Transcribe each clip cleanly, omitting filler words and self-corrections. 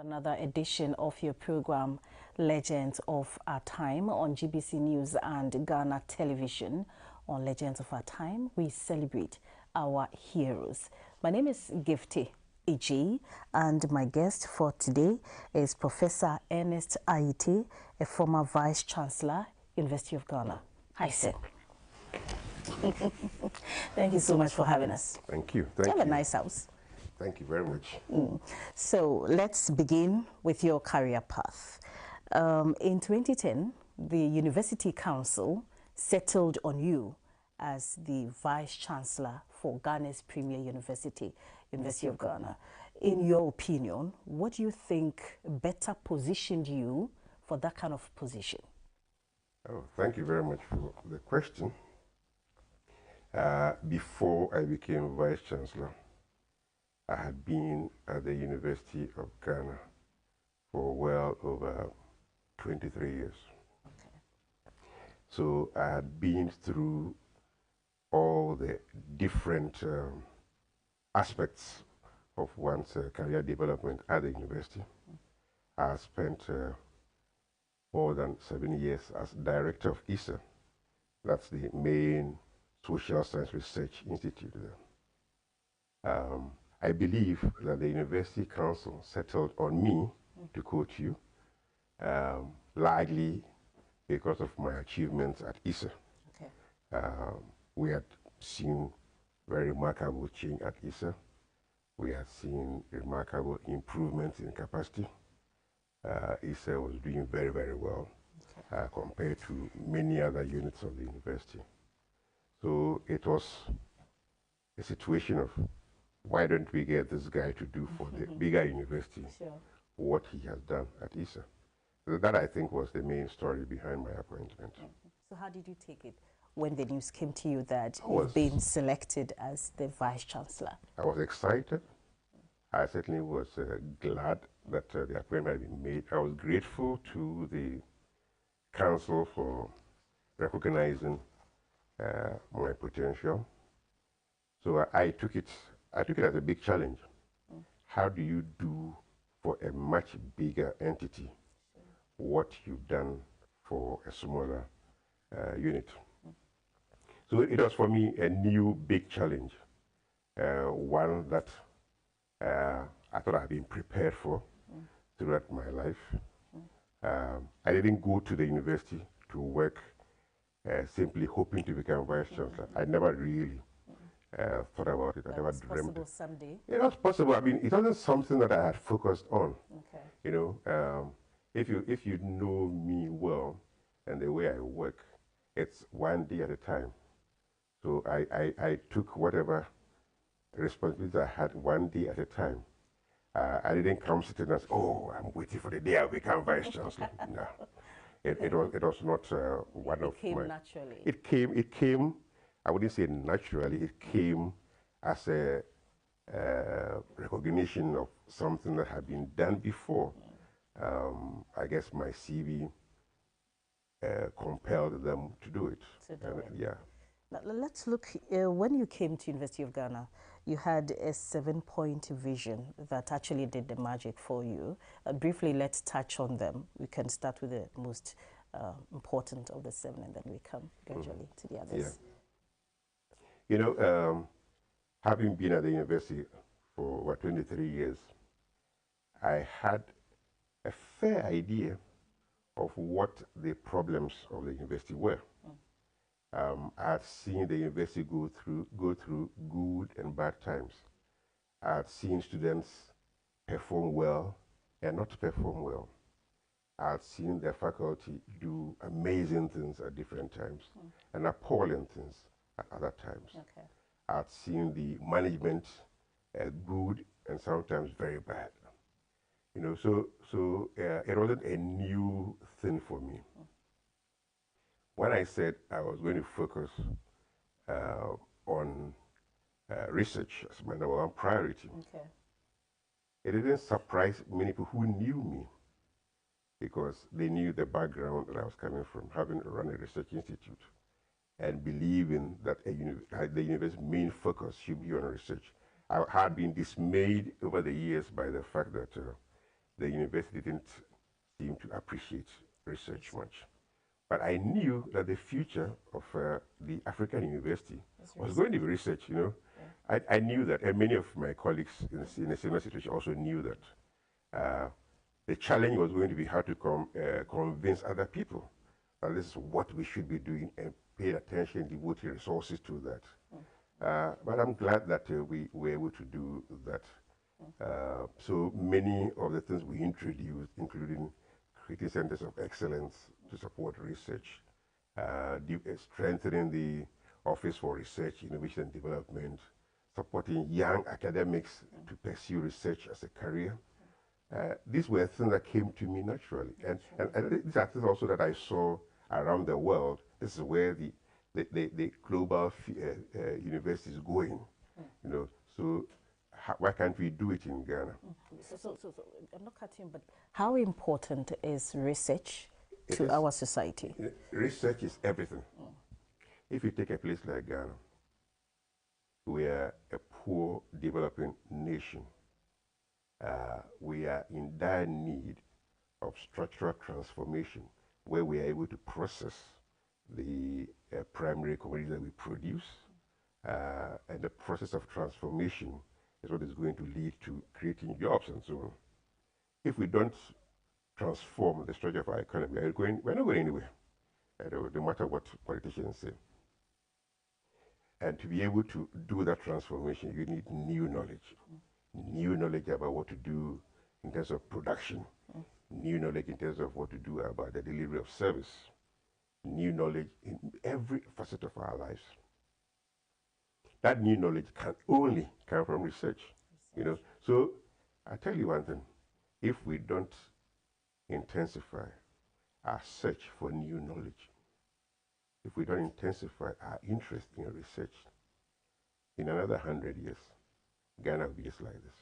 Another edition of your program, Legends of Our Time, on GBC News and Ghana Television. On Legends of Our Time, we celebrate our heroes. My name is Gifty Iji, and my guest for today is Professor Ernest Aryeetey, a former Vice-Chancellor, University of Ghana. Hi, sir. Thank you so much for having us. Thank you. Thank you. Have a nice house. Thank you very much. So let's begin with your career path. In 2010, the University Council settled on you as the Vice-Chancellor for Ghana's premier university, University of Ghana. In your opinion, what do you think better positioned you for that kind of position? Oh, thank you very much for the question. Before I became Vice-Chancellor, I had been at the University of Ghana for well over 23 years. Okay. So I had been through all the different aspects of one's career development at the university. I spent more than 7 years as director of ISA. That's the main social science research institute there. I believe that the University Council settled on me, to quote you, largely because of my achievements at ISA. Okay. We had seen very remarkable change at ISA. We had seen remarkable improvements in capacity. ISA was doing very, very well compared to many other units of the university. So it was a situation of, why don't we get this guy to do for the bigger university what he has done at ISA? So that, I think, was the main story behind my appointment. So how did you take it when the news came to you that you've been selected as the Vice-Chancellor? I was excited. I certainly was glad that the appointment had been made. I was grateful to the Council for recognizing my potential. So I took it as a big challenge. How do you do for a much bigger entity what you've done for a smaller unit? So it was for me a new big challenge, one that I thought I had been prepared for throughout my life. I didn't go to the university to work simply hoping to become Vice-Chancellor. I never really thought about it. I never dreamed. Possible someday. It was possible. I mean, it wasn't something that I had focused on. Okay. You know, if you know me well and the way I work, it's one day at a time. So I took whatever responsibilities I had one day at a time. I didn't come sitting and say, oh, I'm waiting for the day I become Vice-Chancellor. No, it was not one of my. It came naturally. It came. I wouldn't say naturally. It came as a recognition of something that had been done before. I guess my CV compelled them to do it. Yeah. Now, let's look, when you came to University of Ghana, you had a 7-point vision that actually did the magic for you. Briefly, let's touch on them. We can start with the most important of the 7, and then we come gradually to the others. Yeah. You know, having been at the university for over 23 years, I had a fair idea of what the problems of the university were. I had seen the university go through good and bad times. I had seen students perform well and not perform well. I had seen the faculty do amazing things at different times and appalling things at other times. Okay. I had seen the management good and sometimes very bad. You know, so it wasn't a new thing for me. When I said I was going to focus on research as my number one priority, it didn't surprise many people who knew me, because they knew the background that I was coming from, having run a research institute and believing that the university's main focus should be on research. I had been dismayed over the years by the fact that the university didn't seem to appreciate research much. But I knew that the future of the African university was going to be research, you know. Yeah. I knew that, and many of my colleagues in a similar situation also knew that the challenge was going to be how to convince other people that this is what we should be doing and pay attention, devoting resources to that. But I'm glad that we were able to do that. So many of the things we introduced, including creating centers of excellence to support research, strengthening the Office for Research, Innovation and Development, supporting young academics to pursue research as a career. These were things that came to me naturally. And these are things also that I saw around the world. This is where the global university is going. You know, so why can't we do it in Ghana? So I'm not cutting, but how important is research to our society? Research is everything. If you take a place like Ghana, we are a poor developing nation. We are in dire need of structural transformation where we are able to process the primary commodities that we produce, and the process of transformation is what is going to lead to creating jobs and so on. If we don't transform the structure of our economy, we're not going anywhere, no matter what politicians say. And to be able to do that transformation, you need new knowledge about what to do in terms of production, new knowledge in terms of what to do about the delivery of service, new knowledge in every facet of our lives. That new knowledge can only come from research. You know. So I tell you one thing, if we don't intensify our search for new knowledge, if we don't intensify our interest in research, in another 100 years, Ghana will be just like this.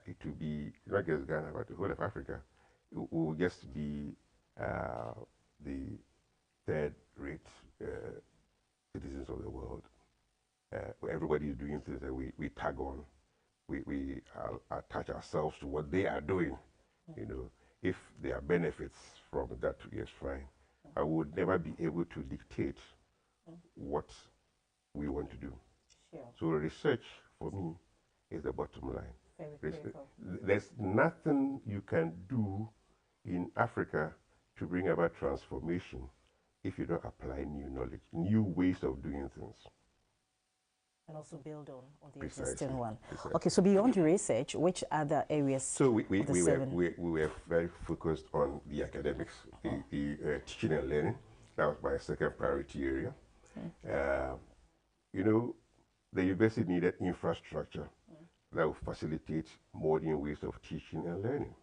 It will be not just Ghana, but the whole of Africa. It will just be the third-rate citizens of the world. Where everybody is doing things that we tag on. We attach ourselves to what they are doing. You know, if there are benefits from that, yes, fine. I would never be able to dictate what we want to do. Sure. So research, for me, is the bottom line. There's nothing you can do in Africa to bring about transformation if you don't apply new knowledge, new ways of doing things. And also build on the existing one. Precisely. Okay, so beyond the research, which other areas? So we were very focused on the academics, the teaching and learning. That was my second priority area. You know, the university needed infrastructure that would facilitate modern ways of teaching and learning.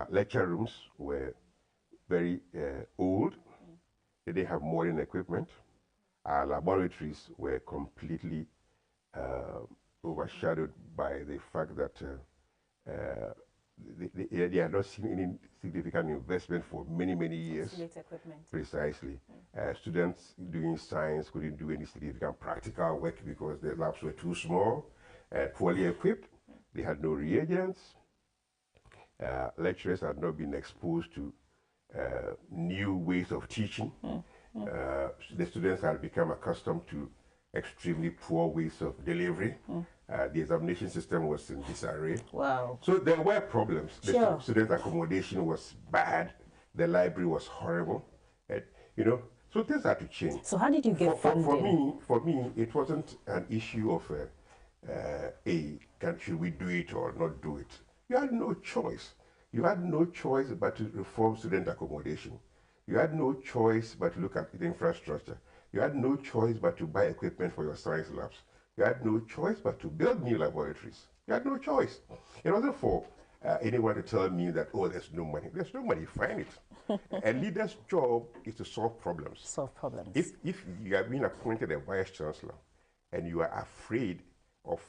Lecture rooms were very old. They didn't have modern equipment. Our laboratories were completely overshadowed by the fact that they had not seen any significant investment for many, many years. Equipment. Precisely. Students doing science couldn't do any significant practical work because the labs were too small and poorly equipped. They had no reagents. Lecturers had not been exposed to new ways of teaching. The students had become accustomed to extremely poor ways of delivery. The examination system was in disarray. Wow. So there were problems. Sure. The student accommodation was bad. The library was horrible. And, you know, so things had to change. So how did you get funding? For me, it wasn't an issue of should we do it or not do it. You had no choice. You had no choice but to reform student accommodation. You had no choice but to look at the infrastructure. You had no choice but to buy equipment for your science labs. You had no choice but to build new laboratories. You had no choice. It wasn't for anyone to tell me that, oh, there's no money. There's no money, find it. A leader's job is to solve problems. Solve problems. If you have been appointed a vice-chancellor and you are afraid of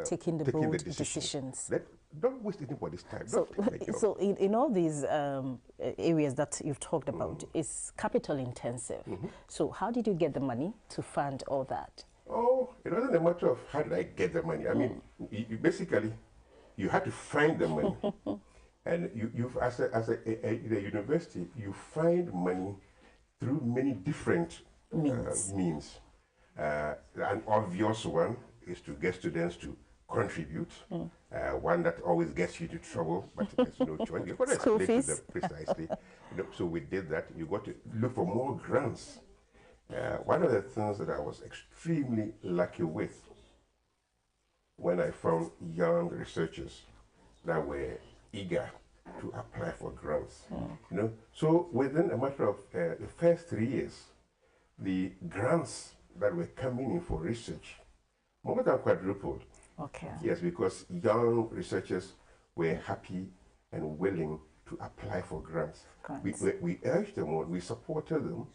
taking the bold decisions. Don't waste anybody's time. So in all these areas that you've talked about, it's capital intensive. So how did you get the money to fund all that? Oh, it wasn't a matter of how did I get the money. I mean, you basically, you had to find the money. And as a university, you find money through many different means. An obvious one is to get students to contribute. One that always gets you to trouble, but there's no choice. You've got to explain to them precisely. So we did that. You got to look for more grants. One of the things that I was extremely lucky with when I found young researchers that were eager to apply for grants. So within a matter of the first 3 years, the grants that were coming in for research more than quadrupled. Okay. Yes, because young researchers were happy and willing to apply for grants. We urged them on, we supported them.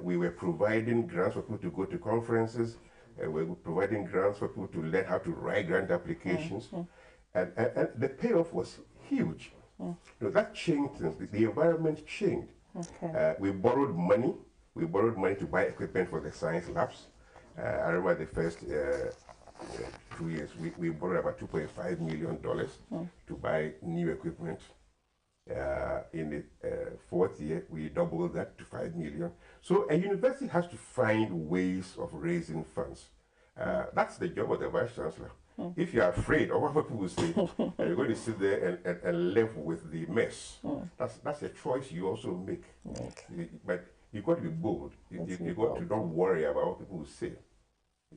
We were providing grants for people to go to conferences. We were providing grants for people to learn how to write grant applications. And the payoff was huge. That changed things. The environment changed. Okay. We borrowed money. We borrowed money to buy equipment for the science labs. I remember the first 2 years, we borrowed about $2.5 million to buy new equipment. In the fourth year, we doubled that to $5 million. So a university has to find ways of raising funds. That's the job of the Vice-Chancellor. If you're afraid of what people will say, and you're going to sit there and live with the mess, that's a choice you also make. But you've got to be bold. You've got to don't worry about what people will say.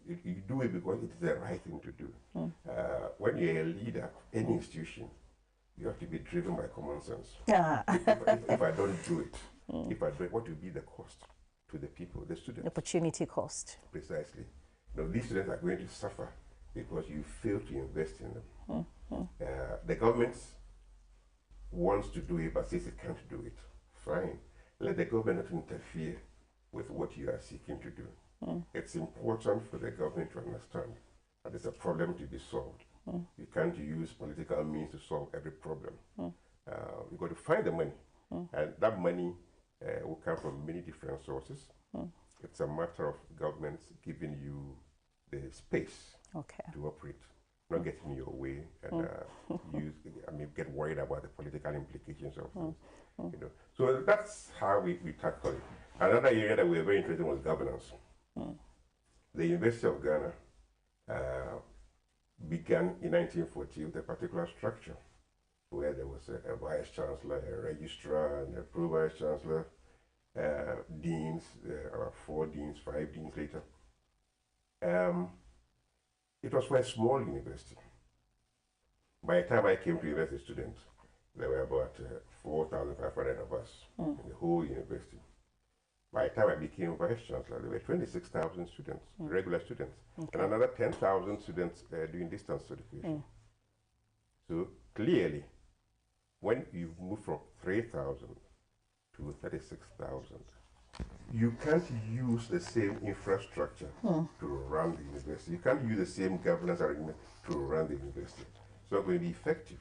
You do it because it is the right thing to do. When you're a leader of any institution, you have to be driven by common sense. If I don't do it, what will be the cost to the people, the students? Opportunity cost. Precisely. These students are going to suffer because you fail to invest in them. The government wants to do it, but says it can't do it. Fine. Let the government not interfere with what you are seeking to do. It's important for the government to understand that there's a problem to be solved. You can't use political means to solve every problem. You've got to find the money. And that money will come from many different sources. It's a matter of governments giving you the space to operate, not getting in your way and get worried about the political implications of things. So that's how we tackle it. Another area that we were very interested in was governance. The University of Ghana began in 1940 with a particular structure where there was a Vice-Chancellor, a registrar, and a Pro-Vice-Chancellor, deans, about 4 deans, 5 deans later. It was for a small university. By the time I came to university students, there were about 4,500 of us in the whole university. By the time I became Vice-Chancellor, there were 26,000 students, regular students, and another 10,000 students doing distance certification. So clearly, when you move from 3,000 to 36,000, you can't use the same infrastructure to run the university. You can't use the same governance arrangement to run the university. It's not going to be effective.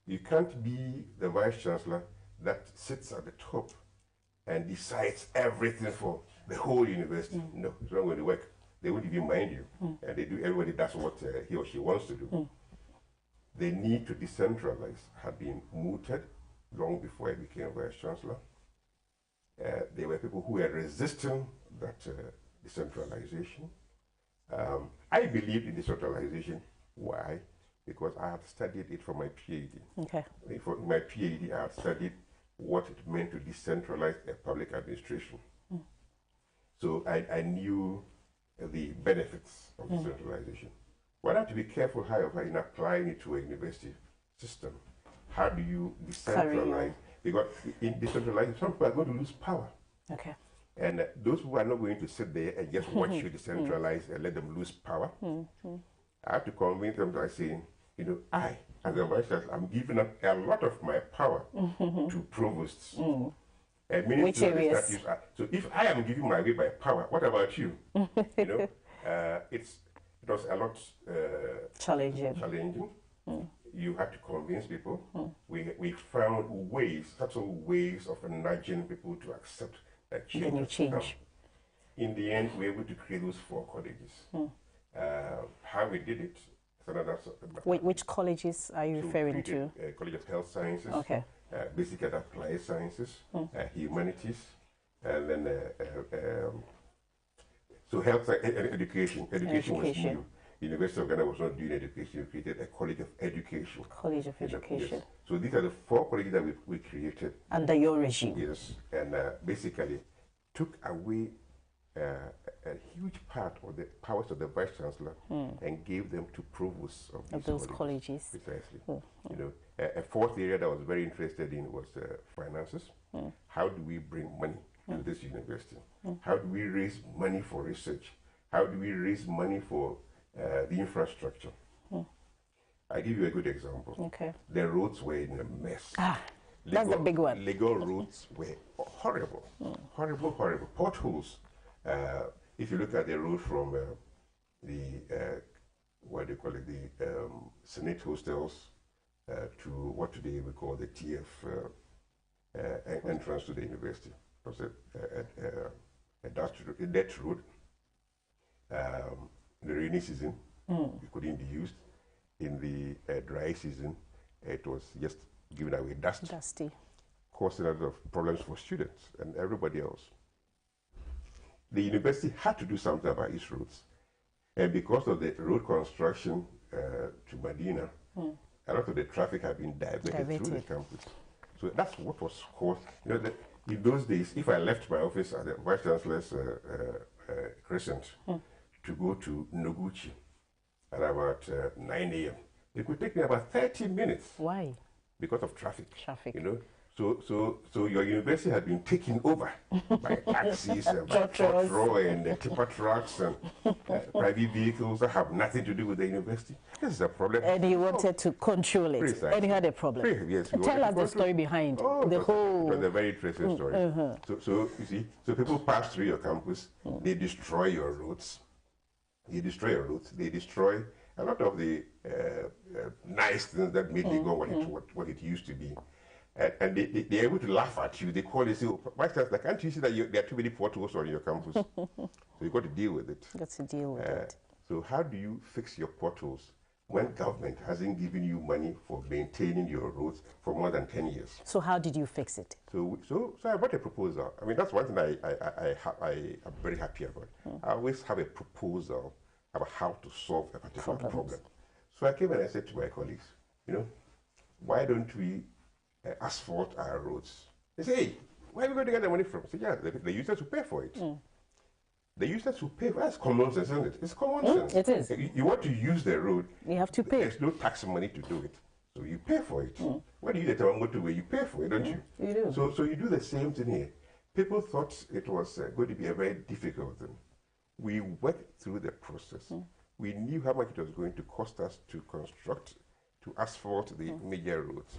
You can't be the Vice-Chancellor that sits at the top and decides everything for the whole university. No, it's not going to work. They won't even mind you. And everybody does what he or she wants to do. The need to decentralize had been mooted long before I became Vice-Chancellor. There were people who were resisting that decentralization. I believed in decentralization. Why? Because I had studied it for my PhD. For my PhD, I had studied what it meant to decentralize a public administration. So I knew the benefits of decentralization. One have to be careful, however, in applying it to a university system. How do you decentralize? Because in decentralization, some people are going to lose power. And those who are not going to sit there and just watch you decentralize and let them lose power. I have to convince them by saying, I, as a Vice-Chancellor, I'm giving up a lot of my power to provosts. Which areas? So if I am giving my way by power, what about you? It was a lot challenging. You had to convince people. We found subtle ways of nudging people to accept that change. In the end, we were able to create those 4 colleges. How we did it, Which colleges are you referring to? College of Health Sciences, okay. Basic and Applied Sciences, Humanities, and then so health education. Education was new. University of Ghana was not doing education. We created a College of Education. College of Education. Yes. So these are the 4 colleges that we created. Under your regime? Yes. And basically took away a huge part of the powers of the Vice-Chancellor and gave them to provosts of those colleges. Precisely. You know, a 4th area that I was very interested in was finances. How do we bring money to this university? How do we raise money for research? How do we raise money for the infrastructure? I give you a good example. Okay. The roads were in a mess. That's the big one. Legal roads were horrible, horrible. Potholes. If you look at the road from what do you call it, the Senate hostels to what today we call the TF entrance to the university, it was a dirt road. In the rainy season, it couldn't be used. In the dry season, it was just given away dusty, causing a lot of problems for students and everybody else. The university had to do something about its roads. And because of the road construction to Medina, a lot of the traffic had been diverted through the campus. So that's what was caused. You know, in those days, if I left my office at the Vice-Chancellor's Crescent to go to Noguchi at about 9 a.m., it could take me about 30 minutes. Why? Because of traffic. Traffic. You know, so your university had been taken over by taxis and by trotro and tipper trucks and private vehicles that have nothing to do with the university. This is a problem. And he wanted to control it. Precisely. And he had a problem. Yes, tell us the story behind the whole. It was a very interesting story. So you see, so people pass through your campus, they destroy your roads. They destroy a lot of the nice things that made it go what it used to be. And they're able to laugh at you. They call and say, oh, Vice-Chancellor, can't you see that there are too many potholes on your campus? So you've got to deal with it. Got to deal with it. So how do you fix your potholes when government hasn't given you money for maintaining your roads for more than 10 years? So how did you fix it? So I brought a proposal. I mean, that's one thing I am very happy about. I always have a proposal about how to solve a particular problem. So I came and I said to my colleagues, you know, why don't we asphalt our roads? They say, hey, where are we going to get the money from? I said, yeah, the users will pay for it. The users will pay for it. That's common sense, isn't it? It's common sense. It is. You want to use the road, you have to pay. There's no tax money to do it. So you pay for it. When you use the motorway, you pay for it, don't you? You do. So you do the same thing here. People thought it was going to be a very difficult thing. We worked through the process. We knew how much it was going to cost us to construct, to asphalt the major roads.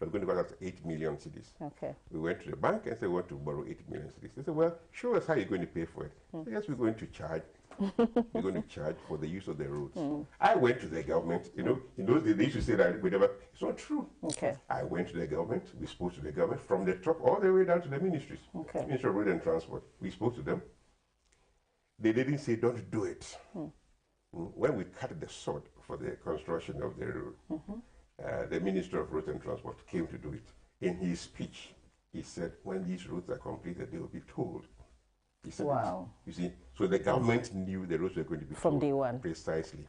It was going to cost us 8 million cedis. Okay. We went to the bank and said we want to borrow 8 million cedis. They said, well, show us how you're going to pay for it. So yes, we're going to charge. We're going to charge for the use of the roads. I went to the government. You know, in those days they used to say that we never. It's not true. Okay. I went to the government. We spoke to the government from the top all the way down to the ministries. Okay. Ministry of Road and Transport. We spoke to them. They didn't say don't do it. When we cut the sod for the construction of the road, the Minister of Road and Transport came to do it. In his speech, he said, when these roads are completed, they will be tolled. He said, wow. You see, so the government knew the roads were going to be from tolled. Day one. Precisely.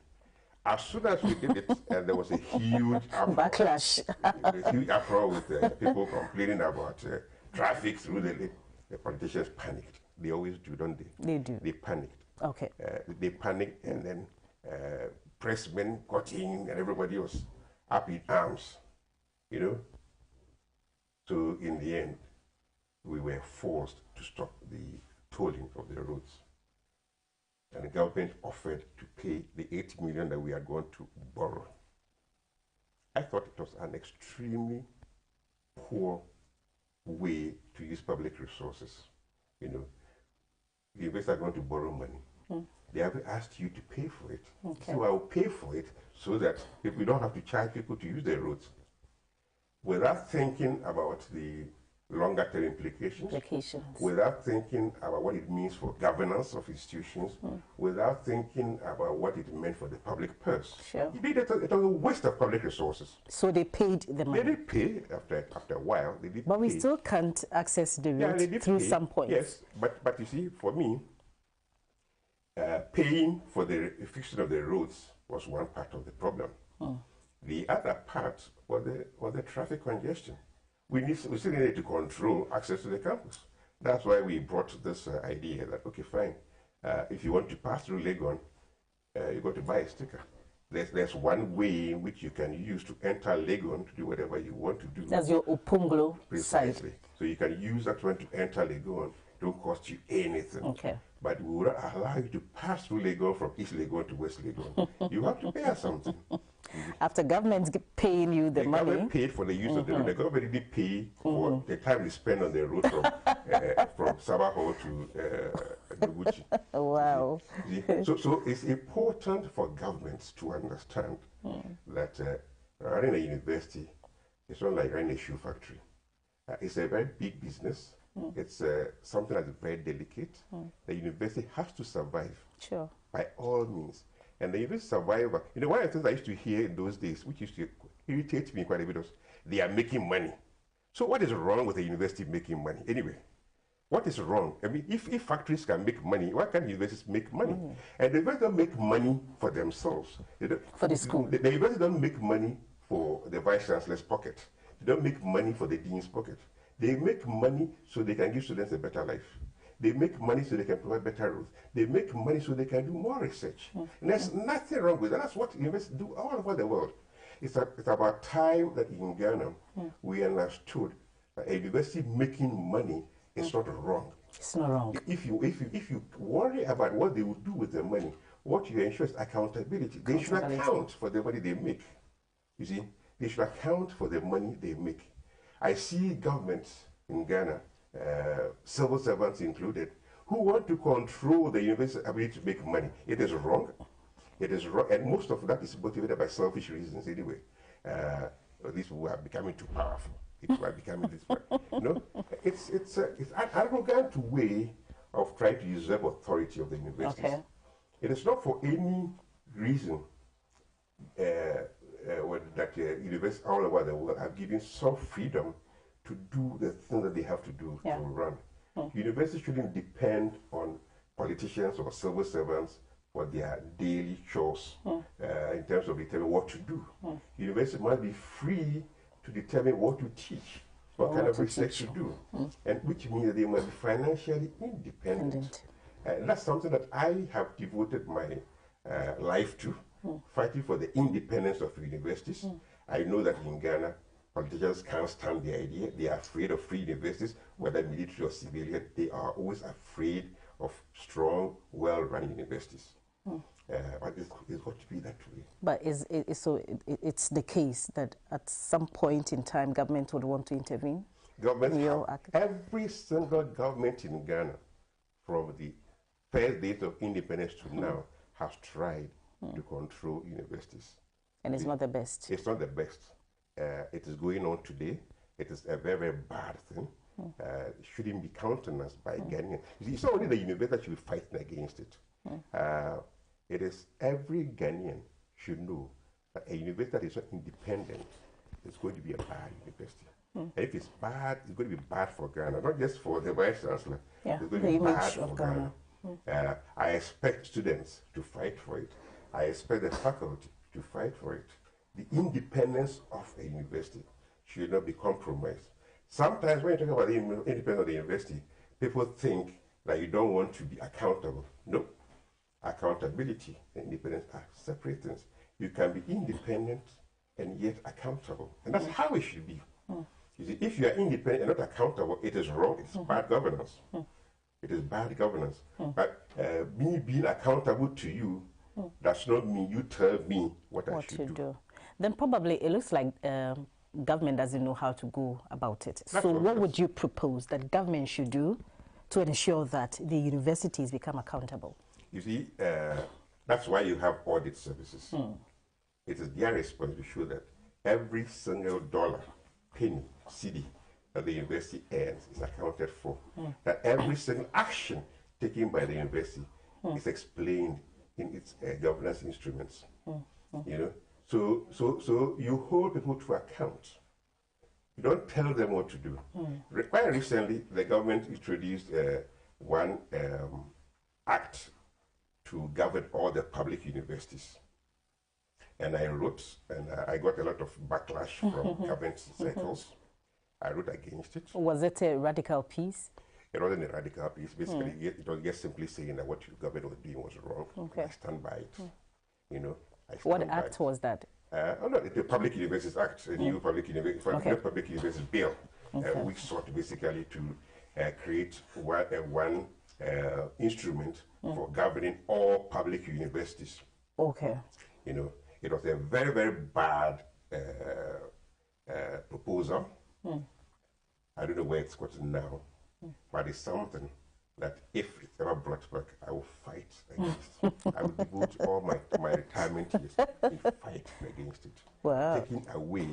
As soon as we did it, and there was a huge backlash. A huge uproar with people complaining about traffic through the politicians panicked. They always do, don't they? They do. They panicked. Okay. They panicked, and then pressmen got in, and everybody was up in arms, you know. So in the end, we were forced to stop the tolling of the roads. And the government offered to pay the 8 million that we are going to borrow. I thought it was an extremely poor way to use public resources. You know, the investors are going to borrow money. They have asked you to pay for it. Okay. So I will pay for it so that if we don't have to charge people to use the roads. Without thinking about the longer-term implications, without thinking about what it means for governance of institutions, without thinking about what it meant for the public purse. Sure. It was a waste of public resources. So they paid the money. They did pay after a while. They did. But we pay. still can't access the route through some points. Yes, but you see, for me, paying for the fixing of the roads was one part of the problem. The other part was the traffic congestion. We still needed to control access to the campus. That's why we brought this idea that, okay, fine, if you want to pass through Legon, you got to buy a sticker. There's one way in which you can use to enter Legon to do whatever you want to do. That's your Opunglo Precisely. side. So you can use that one to enter Legon. Don't cost you anything. Okay. But we will not allow you to pass through Legon from East Legon to West Legon. You have to pay us something. After government's paying you the money. The government paid for the use of the road. The government did pay for the time we spend on the road from Sabaho to Noguchi. Wow. So it's important for governments to understand that running a university is not like running a shoe factory. It's a very big business. It's something that's very delicate. The university has to survive by all means. And the university survivor, one of the things I used to hear in those days, which used to irritate me quite a bit, was they are making money. So what is wrong with the university making money? Anyway, what is wrong? I mean, if factories can make money, why can't universities make money? And the universities don't make money for themselves. For the school. The universities don't make money for the Vice-Chancellor's pocket. They don't make money for the dean's pocket. They make money so they can give students a better life. They make money so they can provide better roads. They make money so they can do more research. And there's nothing wrong with that. That's what universities do all over the world. It's about time that in Ghana we understood that a university making money is not wrong. It's not wrong. If you worry about what they will do with the money, what you ensure is accountability. They should account for the money they make. You see, they should account for the money they make. I see governments in Ghana, civil servants included, who want to control the university's ability to make money. It is wrong. It is wrong, and most of that is motivated by selfish reasons anyway. These people are becoming too powerful. People are becoming this way. It's an arrogant way of trying to usurp authority of the universities. Okay. It is not for any reason that universities all over the world are given some freedom to do the thing that they have to do to run. Universities shouldn't depend on politicians or civil servants for their daily chores in terms of determining what to do. Universities must be free to determine what to teach, what kind of research to do, and which means that they must be financially independent. That's something that I have devoted my life to, fighting for the independence of universities. I know that in Ghana, politicians can't stand the idea. They are afraid of free universities, whether military or civilian. They are always afraid of strong, well-run universities. But it's got to be that way. But it's the case that at some point in time, government would want to intervene? Every single government in Ghana, from the first days of independence to now, has tried to control universities. And it's not the best? It's not the best. It is going on today. It is a very, very bad thing. It shouldn't be countenanced by Ghanaians. It's not only the university that should be fighting against it. It is every Ghanaian should know that a university that is not independent is going to be a bad university. And if it's bad, it's going to be bad for Ghana, not just for the Vice-Chancellor. It's going to be bad for Ghana. I expect students to fight for it. I expect the faculty to fight for it. The independence of a university should not be compromised. Sometimes when you talk about the independence of the university, people think that you don't want to be accountable. No. Accountability and independence are separate things. You can be independent and yet accountable. And that's how it should be. You see, if you are independent and not accountable, it is wrong. It's bad governance. It is bad governance. But me being accountable to you does not mean you tell me what I should do. Then probably it looks like government doesn't know how to go about it. So what would you propose that government should do to ensure that the universities become accountable? You see, that's why you have audit services. It is their responsibility to show that every single dollar, penny, cedi that the university earns is accounted for. That every single action taken by the university is explained in its governance instruments. You know, so you hold people to account. You don't tell them what to do. Quite recently, the government introduced one act to govern all the public universities. And I wrote, and I got a lot of backlash from government circles. I wrote against it. Was it a radical piece? It wasn't a radical piece. Basically, it was just simply saying that what the government was doing was wrong. Okay. I stand by it. You know, I stand What by act it. was that? No, the Public Universities Act, a new public universities bill, which sought basically to create one instrument for governing all public universities. Okay. You know, it was a very, very bad proposal. I don't know where it's gotten now, but it's something that if it's ever brought back, I will fight against. I will devote all my retirement years in fight against it. Wow. Taking away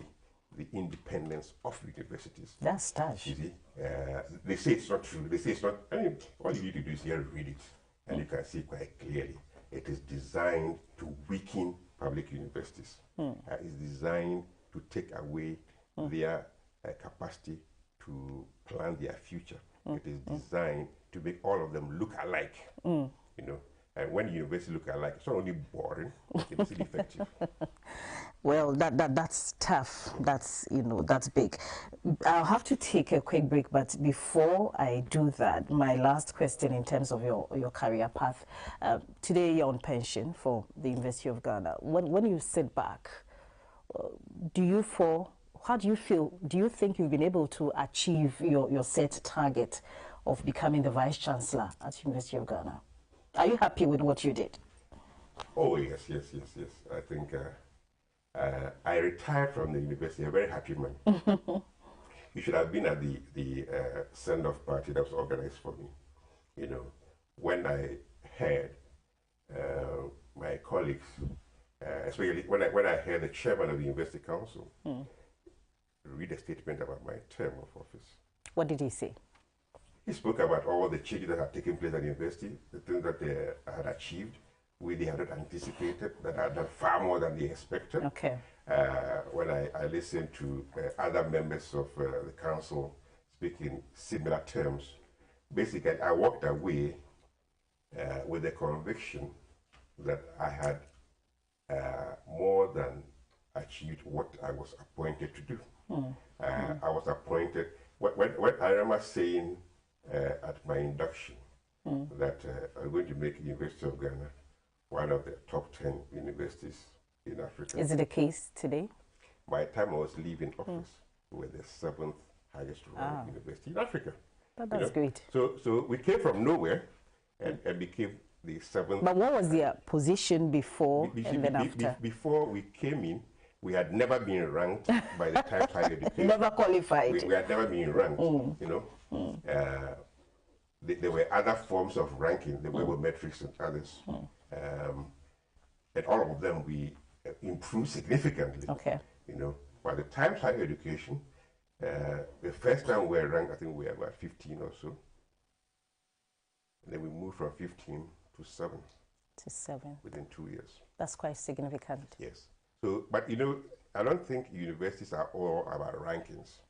the independence of universities. That's touch. You see, they say it's not true. They say it's not. I mean, all you need to do is here read it, and you can see quite clearly. It is designed to weaken public universities. It's designed to take away their capacity to plan their future. It is designed to make all of them look alike. You know, and when universities look alike, it's not only boring; it is ineffective. Well, that's tough. That's, you know, that's big. I'll have to take a quick break, but before I do that, my last question in terms of your career path. Today you're on pension for the University of Ghana. When you sit back, how do you feel? Do you think you've been able to achieve your set target of becoming the Vice-Chancellor at University of Ghana? Are you happy with what you did? Oh, yes. I think I retired from the university a very happy man. You should have been at the send-off party that was organized for me. You know, when I heard my colleagues, especially when I heard the chairman of the University Council read a statement about my term of office. What did he say? He spoke about all the changes that had taken place at the university, the things that they had achieved, they had not anticipated, that had done far more than they expected. Okay. When I listened to other members of the council speak in similar terms, basically I walked away with the conviction that I had more than achieved what I was appointed to do. I was appointed, when I remember saying at my induction that I'm going to make the University of Ghana one of the top 10 universities in Africa. Is it the case today? By the time I was leaving office, we were the 7th highest ranked university in Africa. That's great. So we came from nowhere and became the 7th. But what was their position before and then after? Before we came in, we had never been ranked by the Times Higher Education. Never qualified. We had never been ranked, you know. There were other forms of ranking, the were metrics and others. And all of them we improved significantly. Okay. You know, by the Times Higher Education, the first time we were ranked, I think we were about 15 or so. And then we moved from 15 to 7. To 7. Within 2 years. That's quite significant. Yes. So, but you know, I don't think universities are all about rankings.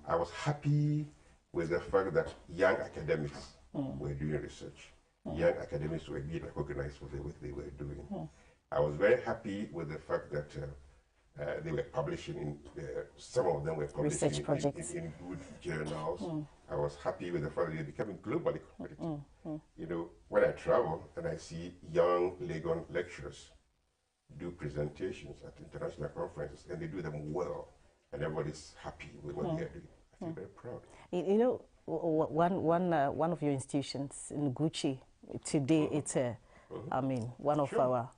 I was happy with the fact that young academics were doing research. Young academics were being recognized for the work they were doing. I was very happy with the fact that they were publishing in, some of them were publishing research projects in good journals. I was happy with the fact that they're becoming globally competitive. You know, when I travel and I see young Legon lecturers do presentations at international conferences and they do them well and everybody's happy with what they're doing, I feel very proud. You know, one of your institutions in Gucci today, it's I mean, one of our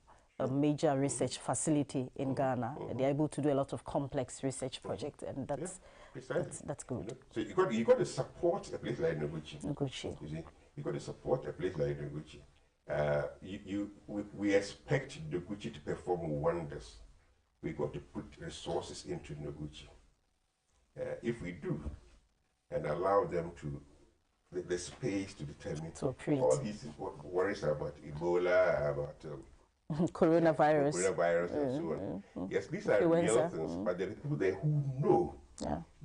major research facility in Ghana. They're able to do a lot of complex research projects, and that's good. So you got to support a place like Noguchi. Noguchi. You see, you got to support a place like Noguchi. We expect Noguchi to perform wonders. We got to put resources into Noguchi. if we do, and allow them to the space to determine all these worries about Ebola, about coronavirus, and so on. Yes, these are real things, but there are people there who know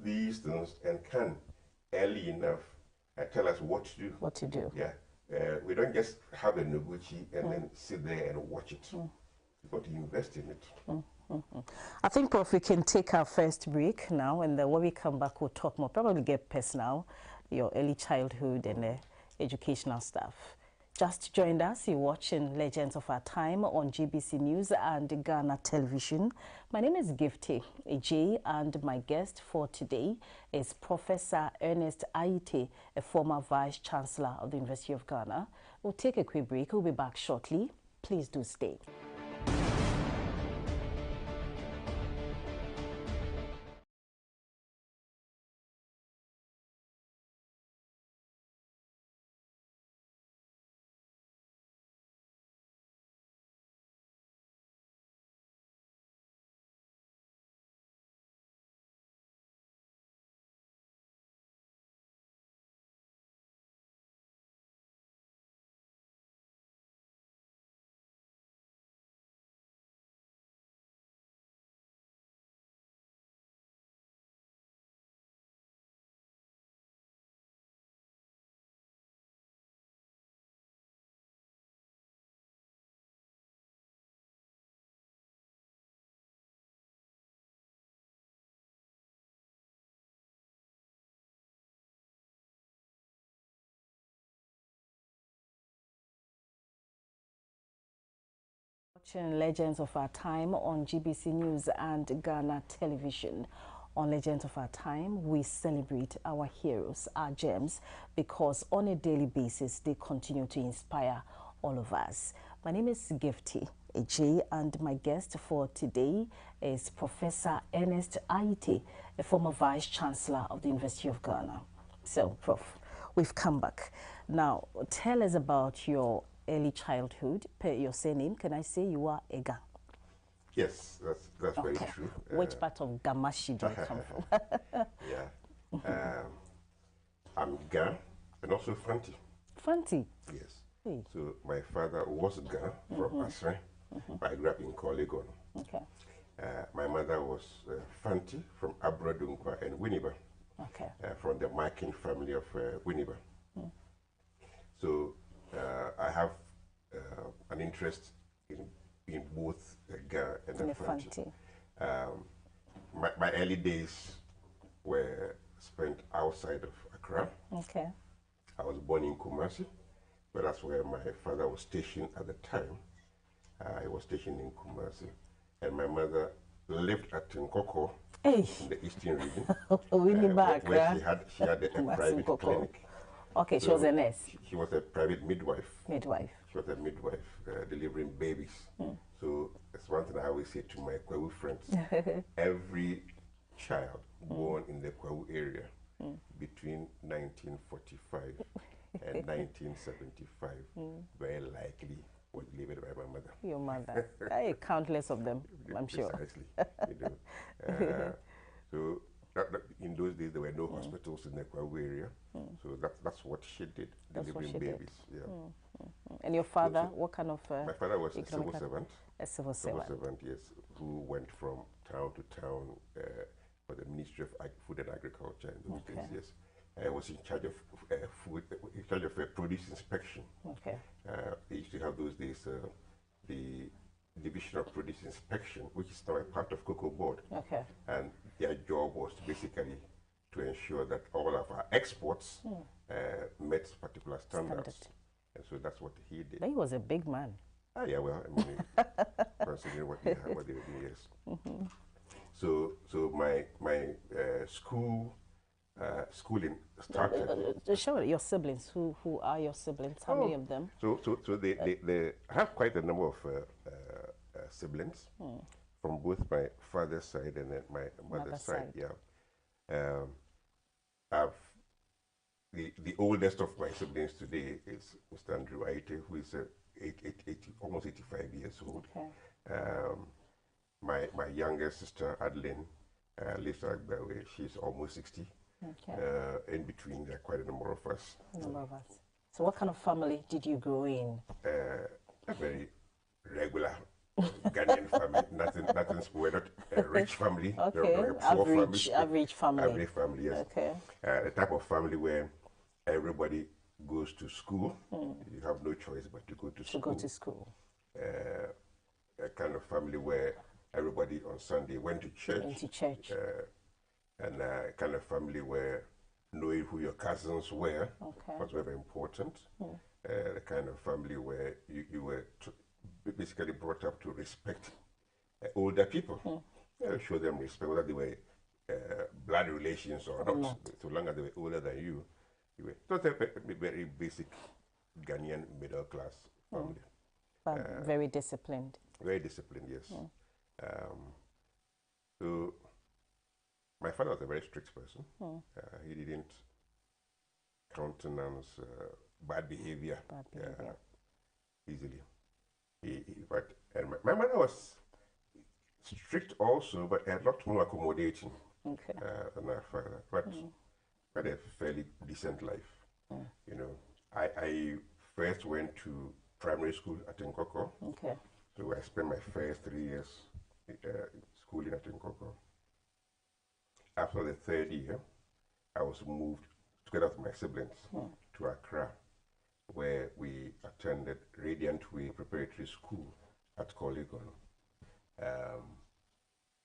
these things and can early enough tell us what to do. What to do. Yeah. We don't just have a Noguchi and then sit there and watch it. We've got to invest in it. I think, Prof, we can take our first break now, and then when we come back, we'll talk more, probably get personal, your early childhood and educational stuff. Just joined us, you're watching Legends of Our Time on GBC News and Ghana Television. My name is Gifty Ejay, and my guest for today is Professor Ernest Aryeetey, a former Vice-Chancellor of the University of Ghana. We'll take a quick break. We'll be back shortly. Please do stay. Watching Legends of Our Time on GBC News and Ghana Television. On Legends of Our Time, we celebrate our heroes, our gems, because on a daily basis, they continue to inspire all of us. My name is Gifty Ejay, and my guest for today is Professor Ernest Aryeetey, a former Vice-Chancellor of the University of Ghana. So, Prof, we've come back. Now, tell us about your early childhood. Per your surname, can I say you are Ega? Yes, that's very true. Which part of Gamashi do you come from? Yeah. I'm Ga and also Fanti. Fanti? Yes. Hey. So my father was Ga from Asre, but I grew up in Kolegon. Okay. My mother was Fanti from Abradunkwa and Winneba. Okay. From the Makin family of Winneba. So I have an interest in both Ga and Fanti. My early days were spent outside of Accra. Okay. I was born in Kumasi, but that's where my father was stationed at the time. He was stationed in Kumasi, and my mother lived at Nkoko in the eastern region, where she had a private clinic. Okay, so she was a nurse. She was a private midwife. She was a midwife delivering babies. So that's one thing I always say to my Kwawu friends. Every child born in the Kwawu area between 1945 and 1975 very likely was delivered by my mother. Your mother. Countless of them, I'm sure. Precisely. So in those days, there were no hospitals in the Kwawu area. So that's what she did, delivering babies. Yeah. And your father, what kind of... my father was a civil servant. A civil servant. Yes, who went from town to town for the Ministry of Food and Agriculture in those days, yes. I was in charge of produce inspection. Okay. They used to have those days the Division of Produce Inspection, which is now a part of Cocoa Board. Okay. And their job was basically to ensure that all of our exports met particular standards. And so that's what he did. But he was a big man. Yeah, well, I mean, considering what they were doing, yes. So my schooling started. Show your siblings. Who are your siblings? How many of them? So they have quite a number of siblings from both my father's side and then my mother's side. Yeah. The oldest of my siblings today is Mr. Andrew Aryeetey, who is almost 85 years old. Okay. My younger sister Adeline lives like that way. She's almost 60. Okay. In between, there are quite a number of us. So what kind of family did you grow in? A very regular Ghanaian family. Nothing. We're not a rich family. Okay. We're a poor family. Average family. Average family, yes. Okay. The type of family where everybody goes to school. You have no choice but to go to school. To go to school. A kind of family where everybody on Sunday went to church. And a kind of family where knowing who your cousins were was very important. The kind of family where you were basically brought up to respect older people. Show them respect, whether they were blood relations or not. So long as they were older than you were. So it's a very basic Ghanaian middle class family. But very disciplined. Very disciplined, yes. So my father was a very strict person. He didn't countenance bad behavior easily. And my mother was strict also, but a lot more accommodating than my father. But had a fairly decent life. You know, I first went to primary school at Nkoko. So I spent my first 3 years schooling at Nkoko. After the third year, I was moved together with my siblings to Accra, where we attended Radiant Way Preparatory School at Corlegon.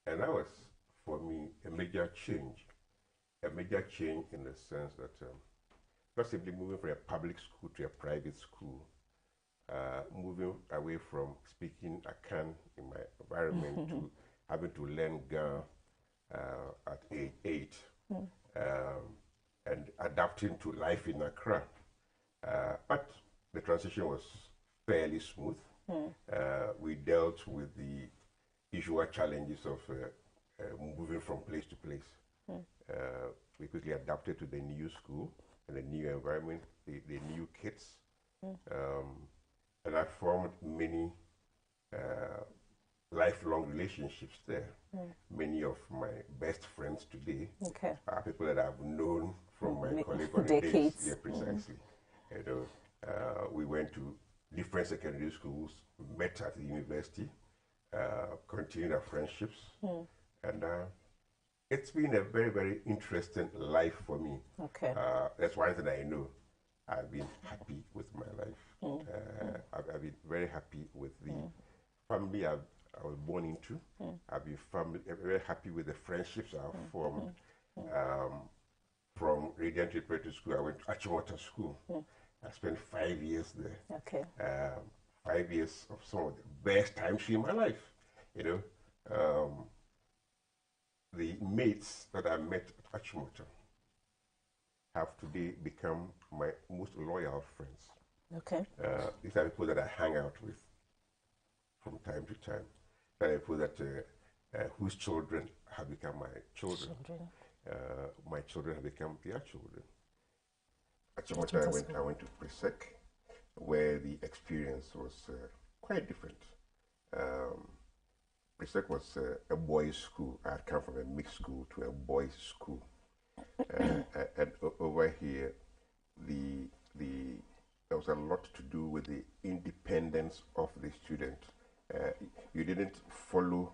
And that was, for me, a major change in the sense that not simply moving from a public school to a private school, moving away from speaking Akan in my environment to having to learn Ga at age 8 and adapting to life in Accra. But the transition was fairly smooth. We dealt with the usual challenges of moving from place to place. We quickly adapted to the new school and the new environment, the new kids. And I formed many lifelong relationships there. Many of my best friends today are people that I've known from my colleague days. Yeah, precisely. You know, we went to different secondary schools, met at the university, continued our friendships, and it's been a very, very interesting life for me. That's one thing I know. I've been happy with my life. I've been very happy with the family I was born into. I've been very happy with the friendships I've formed. From Radiant Preparatory School, I went to Achimota School. I spent 5 years there. 5 years of some of the best times in my life. You know, the mates that I met at Achimota have today become my most loyal friends. These are people that I hang out with from time to time. These are people that whose children have become my children. My children have become their children. Actually, I went to Presec, where the experience was quite different. Presec was a boys' school. I had come from a mixed school to a boys' school. And over here, there was a lot to do with the independence of the student. You didn't follow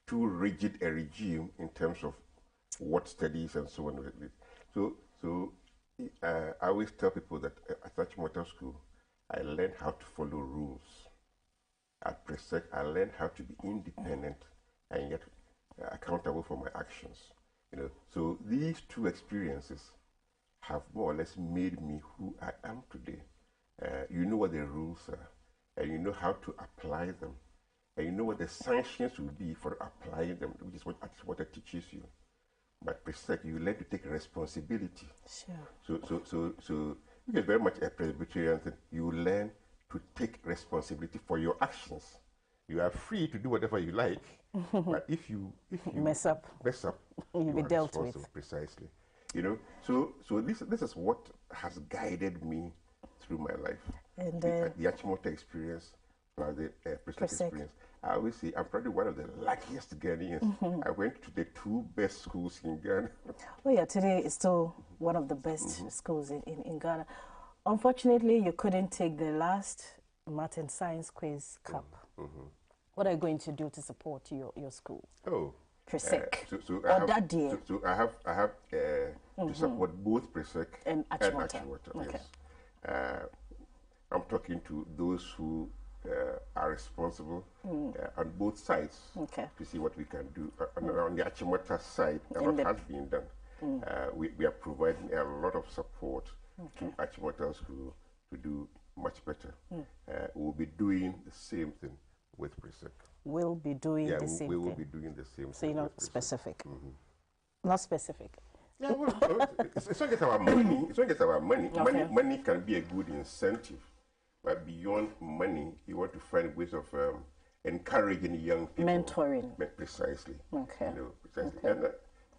too rigid a regime in terms of what studies and so on. So I always tell people that at Achimota School, I learned how to follow rules. At Presec, I learned how to be independent and yet accountable for my actions. You know, so these two experiences have more or less made me who I am today. You know what the rules are, and you know how to apply them, and you know what the sanctions will be for applying them, which is what it teaches you. But Presec, you learn to take responsibility. So it's very much a Presbyterian thing. You learn to take responsibility for your actions. You are free to do whatever you like, but if you mess up, you'll be dealt with. Precisely. You know, so this is what has guided me through my life. And the Achimota experience plus the experience. I always say I'm probably one of the luckiest Ghanaians. I went to the 2 best schools in Ghana. Oh yeah, today is still one of the best schools in Ghana. Unfortunately, you couldn't take the last Math and Science Quiz Cup. What are you going to do to support your school? Oh, Presec. So I have to support both Presec and Achimota. Okay. Yes. I'm talking to those who are responsible on both sides to see what we can do. On the Achimota side, a lot has been done. We are providing a lot of support to Achimota School to do much better. We'll be doing the same thing with Presec. We'll be doing the same thing. We will be doing the same thing. So you're not specific. Not specific. Yeah, well, it's not just our money. It's not just our money. Okay. Money can be a good incentive, but beyond money, you want to find ways of encouraging young people. Mentoring. Precisely. Okay. You know, precisely. Okay.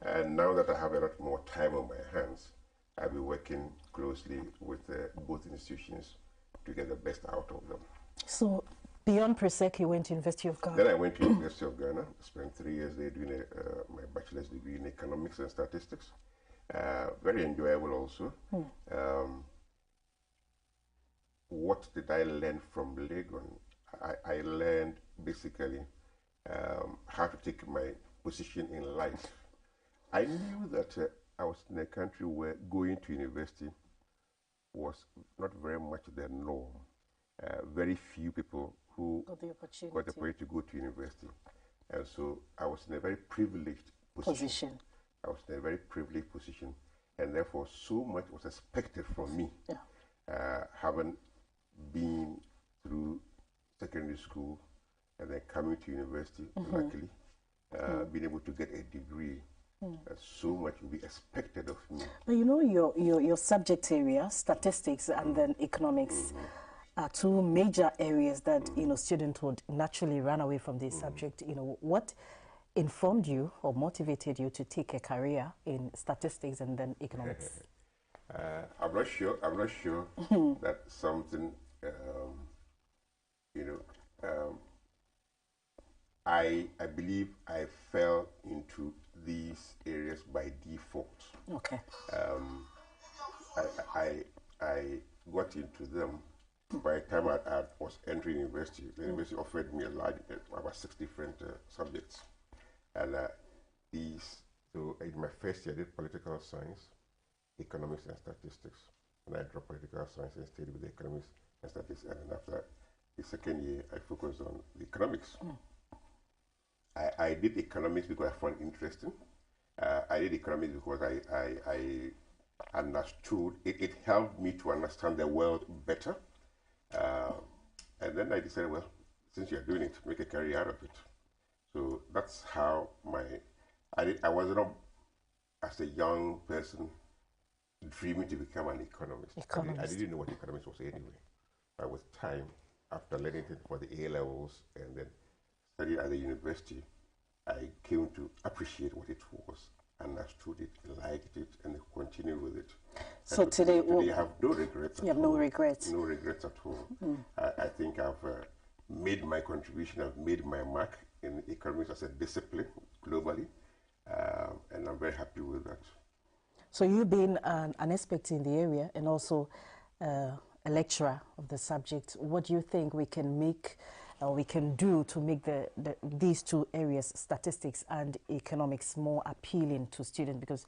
And now that I have a lot more time on my hands, I'll be working closely with both institutions to get the best out of them. So, beyond Presec, you went to University of Ghana? Then I went to University of Ghana, spent 3 years there doing my bachelor's degree in economics and statistics. Very enjoyable also. What did I learn from Legon? I learned basically how to take my position in life. I knew that I was in a country where going to university was not very much the norm. Very few people who got the opportunity to go to university. And so I was in a very privileged position. I was in a very privileged position, and therefore so much was expected from me. Having been through secondary school and then coming to university, luckily, being able to get a degree, so much will be expected of me. But you know, your subject area, statistics and then economics, are 2 major areas that students would naturally run away from this subject. What informed you or motivated you to take a career in statistics and then economics? I'm not sure that something I believe I fell into these areas by default. Okay. I got into them by the time I was entering university. The university offered me about 6 different subjects. And so in my first year I did political science, economics and statistics. And I dropped political science and stayed with the economics and statistics. And then after the second year, I focused on the economics. I did economics because I found it interesting. I did economics because I understood, it helped me to understand the world better. And then I decided, well, since you're doing it, make a career out of it. So that's how I was not, as a young person, dreaming to become an economist. I didn't know what economics was anyway. But with time, after learning it for the A-levels and then studying at the university, I came to appreciate what it was, understood it, liked it, and continued with it. So today I have no regrets. You have no regrets? No regrets at all. I think I've made my contribution, I've made my mark in economics as a discipline globally, and I'm very happy with that. So you've been an expert in the area and also a lecturer of the subject. What do you think we can make, we can do to make these 2 areas, statistics and economics, more appealing to students? Because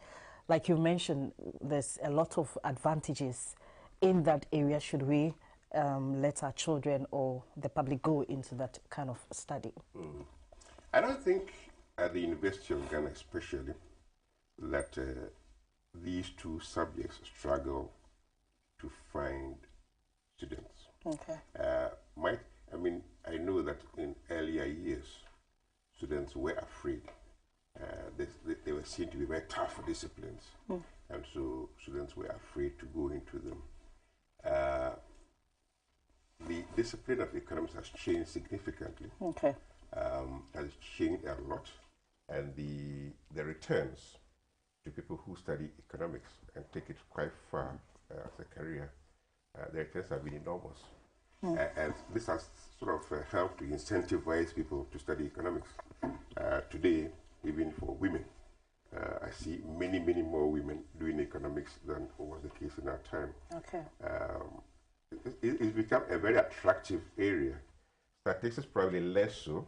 like you mentioned, there's a lot of advantages in that area. Should we let our children or the public go into that kind of study? I don't think at the University of Ghana especially that these 2 subjects struggle to find students. Okay. I know that in earlier years, students were afraid. They were seen to be very tough disciplines, and so students were afraid to go into them. The discipline of economics has changed significantly. Okay. Has changed a lot, and the returns to people who study economics and take it quite far as a career, the returns have been enormous. And this has sort of helped to incentivize people to study economics. Today, even for women, I see many, many more women doing economics than was the case in our time. Okay. It's become a very attractive area. Statistics probably less so,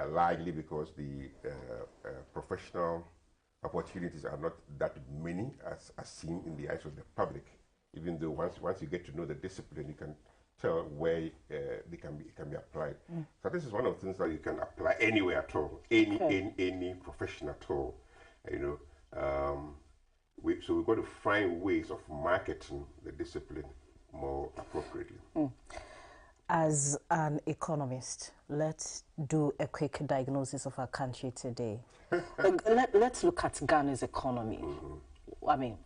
largely because the professional opportunities are not that many as seen in the eyes of the public. Even though once you get to know the discipline, you can tell where it can be applied. So this is one of the things that you can apply anywhere at all, any profession at all. You know, so we've got to find ways of marketing the discipline more appropriately. As an economist, let's do a quick diagnosis of our country today. Let's look at Ghana's economy. I mean,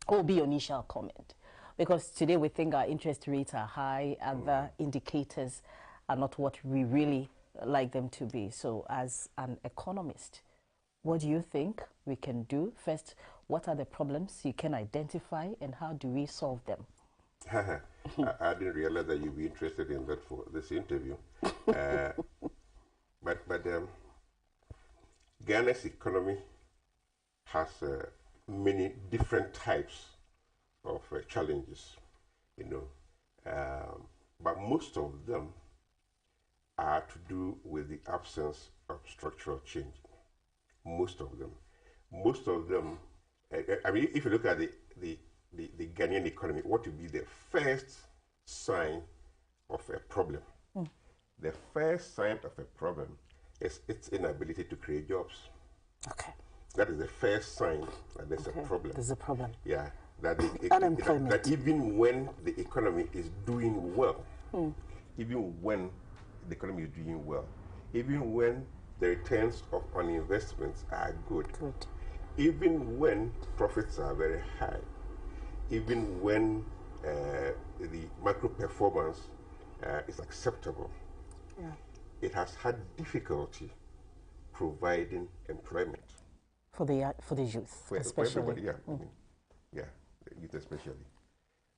what will be your initial comment? Because today we think our interest rates are high, other indicators are not what we really like them to be. So as an economist, what do you think we can do? First, what are the problems you can identify and how do we solve them? I didn't realize that you'd be interested in that for this interview. But Ghana's economy has many different types of challenges, you know, but most of them are to do with the absence of structural change. Most of them. I mean, if you look at the Ghanaian economy, what would be the first sign of a problem? The first sign of a problem is its inability to create jobs. Okay. That is the first sign that there's a problem. There's a problem. Yeah. That Unemployment. That even when the economy is doing well, even when the economy is doing well, even when the returns on investments are good, even when profits are very high, even when the macro performance is acceptable, it has had difficulty providing employment for the youth, especially. For everybody, yeah. I mean, yeah, the youth especially.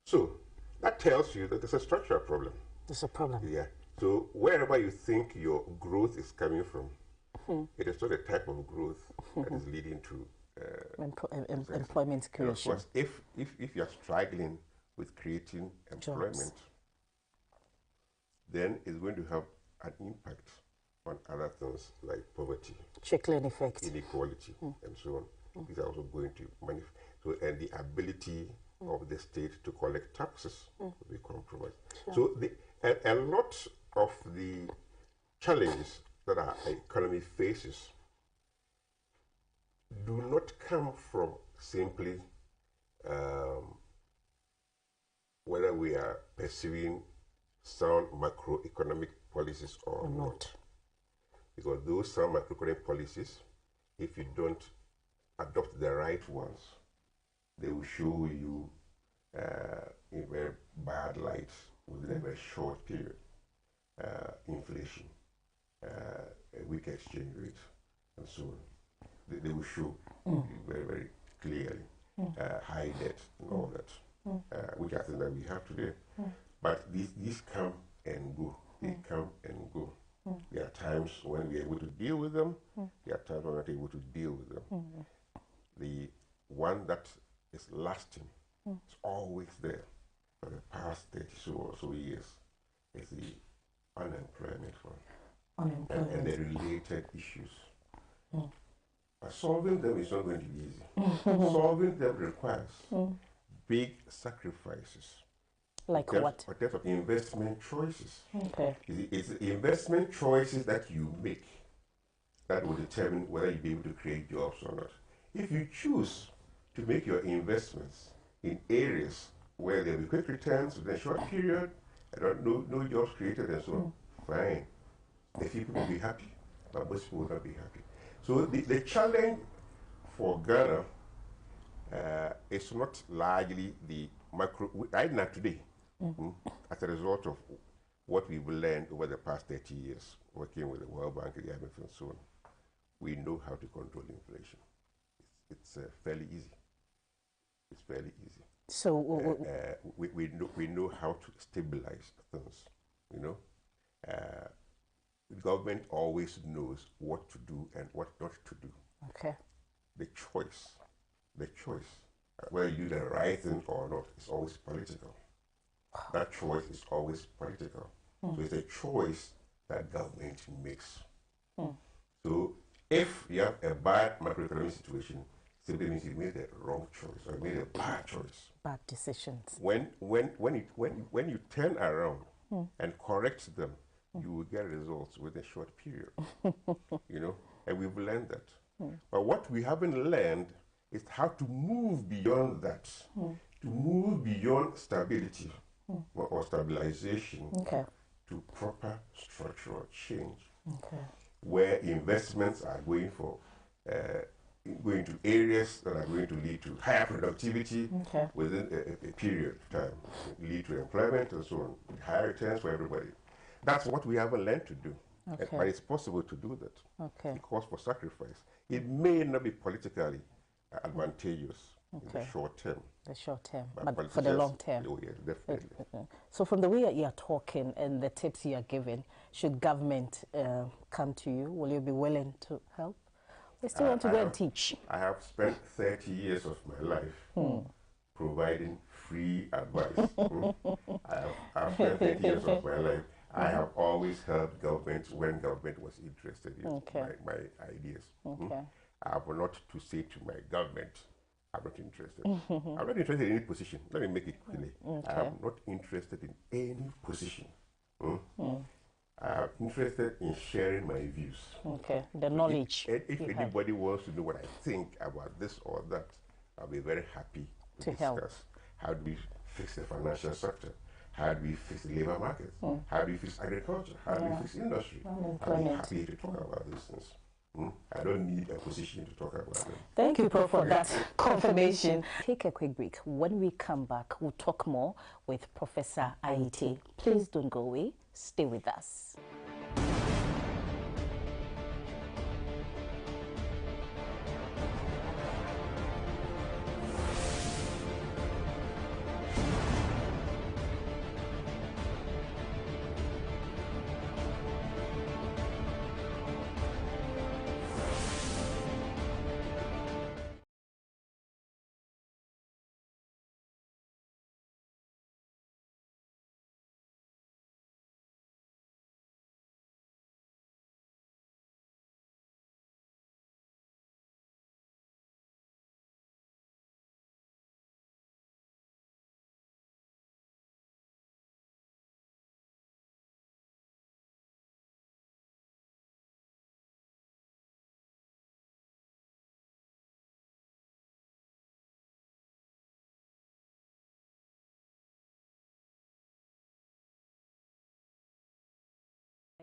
So that tells you that there's a structural problem. There's a problem. Yeah. So wherever you think your growth is coming from, it is not a type of growth that is leading to employment creation. And of course, if you're struggling with creating employment, jobs, then it's going to have an impact on other things like poverty, trickling effect, inequality, and so on. These are also going to manifest. So, and the ability of the state to collect taxes will be compromised. So, a lot of the challenges that our economy faces do not come from simply whether we are pursuing sound macroeconomic policies or not. Because those sound macroeconomic policies, if you don't adopt the right ones, they will show you in very bad light within a very short period. Inflation, a weak exchange rate, and so on. They will show very, very clearly high debt and all that, which I think that we have today. But these come and go. They come and go. There are times when we are able to deal with them. There are times when we are not able to deal with them. The one that is lasting is always there for the past 30 or so years is the unemployment one. And the related issues. But solving them is not going to be easy. Solving them requires big sacrifices. Like what? In terms of investment choices. Okay. It's the investment choices that you make that will determine whether you'll be able to create jobs or not. If you choose to make your investments in areas where there will be quick returns within a short period, and no jobs created and so on, fine. A few people will be happy, but most people will not be happy. So the challenge for Ghana is not largely the macro, right now today, as a result of what we've learned over the past 30 years, working with the World Bank, the IMF and so on, we know how to control inflation. It's fairly easy. It's fairly easy. So we know how to stabilize things, you know. The government always knows what to do and what not to do. okay. The choice, whether you do the right thing or not, is always political. That choice is always political. So it's a choice that government makes. So if you have a bad macroeconomic situation, simply means you made the wrong choice or you made a bad choice. Bad decisions. When you turn around and correct them, you will get results within a short period. You know, and we've learned that. But what we haven't learned is how to move beyond that, to move beyond stability or stabilization to proper structural change, where investments are going to areas that are going to lead to higher productivity within a period of time, lead to employment and so on, higher returns for everybody. That's what we haven't learned to do. But it's possible to do that. It calls for sacrifice. It may not be politically advantageous in the short term. The short term, but for the long term. Oh, yes, definitely. So from the way that you are talking and the tips you are giving, should government come to you, will you be willing to help? We still want to go and teach. I have spent 30 years of my life providing free advice. I have spent 30 years of my life. I have always helped government when government was interested in my ideas. I have not to say to my government, I'm not interested. I'm not interested in any position. Let me make it clear. I am not interested in any position. I'm interested in sharing my views. The knowledge. If anybody wants to know what I think about this or that, I'll be very happy to discuss. Help. How do we fix the financial sector? How do we fix the labor market? How do we fix agriculture? How do we fix industry? I'll be happy to talk about these things. I don't need a position to talk about them. Thank you, Prof, for that confirmation. Take a quick break. When we come back, we'll talk more with Professor Aryeetey. Please don't go away. Stay with us.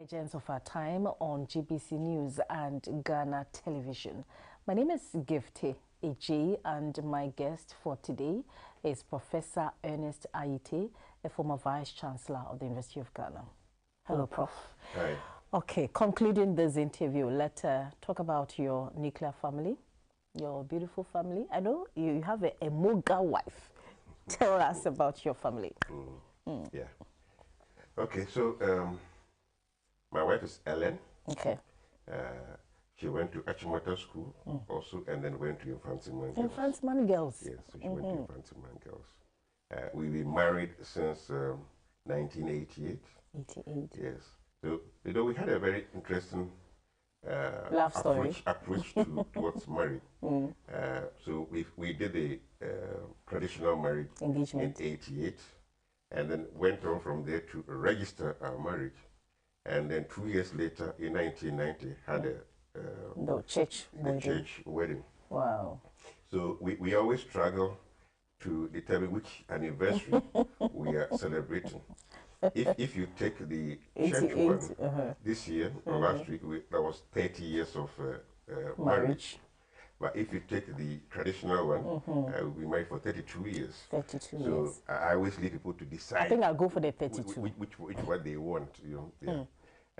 Legends of our time on GBC News and Ghana Television. My name is Gifty Ej, and my guest for today is Professor Ernest Aryeetey, a former Vice-Chancellor of the University of Ghana. Hello, Prof. Hi. Okay, concluding this interview, let's talk about your nuclear family, your beautiful family. I know you have a Moga wife. Tell us about your family. Yeah. Okay, so my wife is Ellen. Okay. She went to Achimota School also, and then went to Infantiman Girls. Infantiman Girls. Yes, so she went to Infantiman Girls. We've been married since 1988. 88. Yes. So, you know, we had a very interesting Love story. approach towards marriage. So we did the traditional marriage Engagement in 88, and then went on from there to register our marriage. And then 2 years later, in 1990, had the church wedding. Wow. So we always struggle to determine which anniversary we are celebrating. If you take the church one, this year or last week, that was 30 years of marriage. But if you take the traditional one, we married for 32 years. 32 years. So I always leave people to decide. I think I'll go for the 32. Which one they want, you know.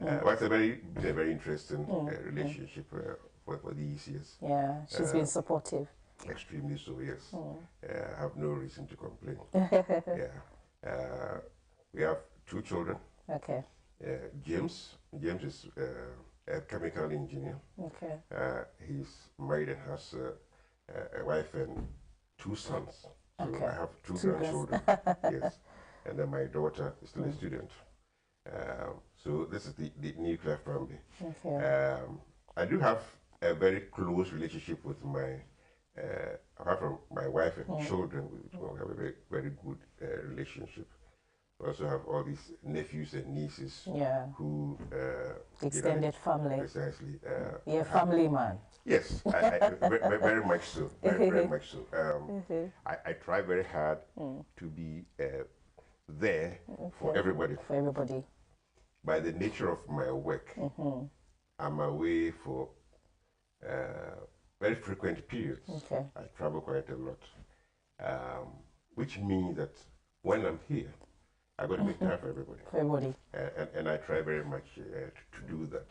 Yeah. But it's a very interesting relationship for these years. Yeah, she's been supportive. Extremely so, yes. I have no reason to complain. Yeah. We have two children. Okay. James is a chemical engineer. Okay. He's married and has a wife and two sons. So Okay. I have two Two grandchildren. Yes. And then my daughter is still a student. So this is the nuclear family. Okay. I do have a very close relationship with my, apart from my wife and children, we have a very, very good relationship. We also have all these nephews and nieces who... Extended family. Precisely. Family man. Yes, very much so. Very much so. I try very hard to be there for everybody. For everybody. By the nature of my work, I'm away for very frequent periods. Okay. I travel quite a lot, which means that when I'm here, I've got to make time for everybody. For everybody. And I try very much to do that.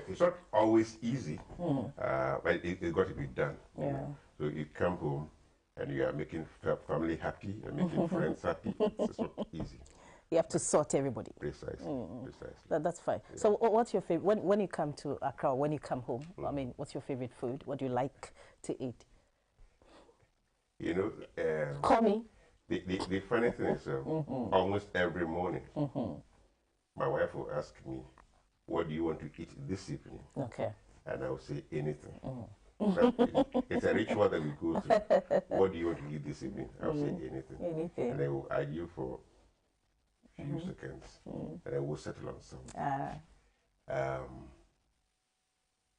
It's not always easy, but it's got to be done. Yeah. You know? So you come home and you are making family happy, and making friends happy. It's not easy. You have to sort everybody. Precisely. Precisely. That's fine. Yeah. So what's your favorite, when you come to Accra, when you come home, I mean, what's your favorite food? What do you like to eat? You know, Call me. The funny thing is, almost every morning, my wife will ask me, what do you want to eat this evening? Okay. And I will say anything. It's a ritual that we go through. What do you want to eat this evening? I will say anything. Anything. And I will argue for a few seconds, and I will settle on something.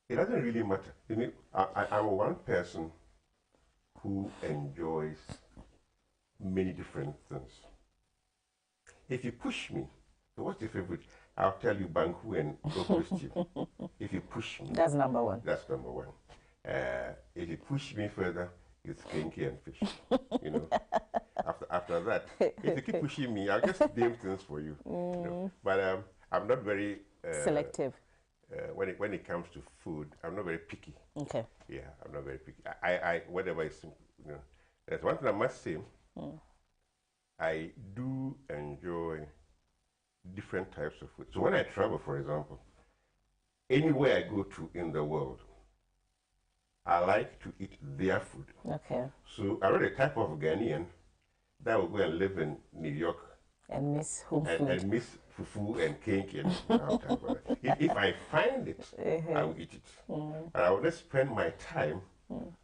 It doesn't really matter. You know, I'm one person who enjoys many different things. If you push me, so what's your favorite? I'll tell you banku and broccoli stew. If you push me. That's number one. That's number one. If you push me further, it's kinky and fish. You know. After that, if you keep pushing me, I'll just name things for you. You know? But I'm not very selective. When it comes to food, I'm not very picky. Okay. Yeah, I'm not very picky. I whatever is, you know. There's one thing I must say. I do enjoy different types of food. So when I travel, for example, anywhere I go to in the world, I like to eat their food. Okay. So I'm not a type of Ghanaian that will go and live in New York and miss home food. And miss fufu and cake. And if I find it, I will eat it. And I will not spend my time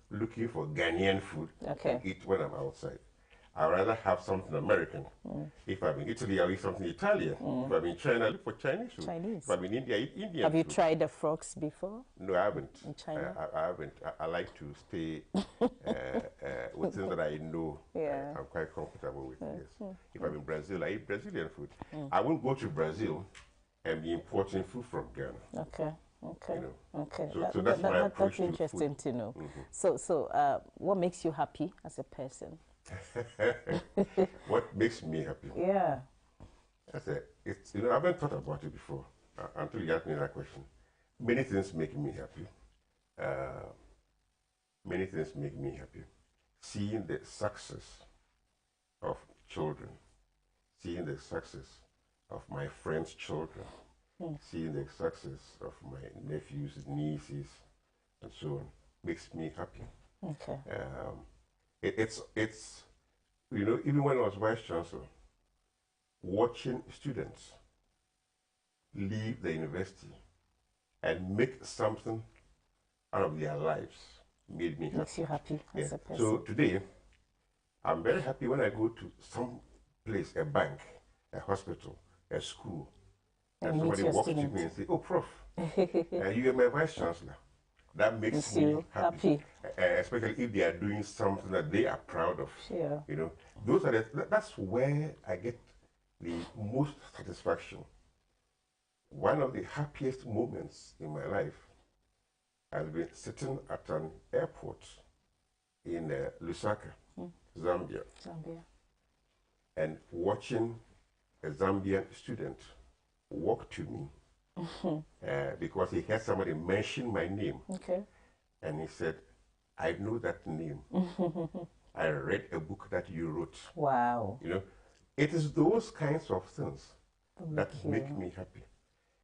looking for Ghanaian food to eat when I'm outside. I'd rather have something American. If I'm in Italy, I'll eat something Italian. If I'm in China, I look for Chinese food. If I'm in India, I eat Indian Have you food. tried the frogs before? No, I haven't. In China? I haven't. I like to stay with things that I know I'm quite comfortable with. Yes. If I'm in Brazil, I eat Brazilian food. I won't go to Brazil and be importing food from Ghana. Okay. Okay. You know? Okay. So that's my approach to interesting food. To know. So what makes you happy as a person? What makes me happy? Yeah. It's you know, I haven't thought about it before until you asked me that question. Many things make me happy. Many things make me happy. Seeing the success of children, seeing the success of my friends' children, seeing the success of my nephews, nieces, and so on, makes me happy. Okay. It's you know, even when I was Vice-Chancellor, watching students leave the university and make something out of their lives made me happy. Makes you happy as a person. So today, I'm very happy when I go to some place, a bank, a hospital, a school, and somebody walks to me and says, "Oh, Prof, you are my Vice-Chancellor." That makes me happy. Especially if they are doing something that they are proud of. Yeah. You know, that's where I get the most satisfaction. One of the happiest moments in my life has been sitting at an airport in Lusaka, Zambia, and watching a Zambian student walk to me. Because he heard somebody mention my name. Okay. And he said, I know that name. I read a book that you wrote. Wow. You know, it is those kinds of things that make me happy.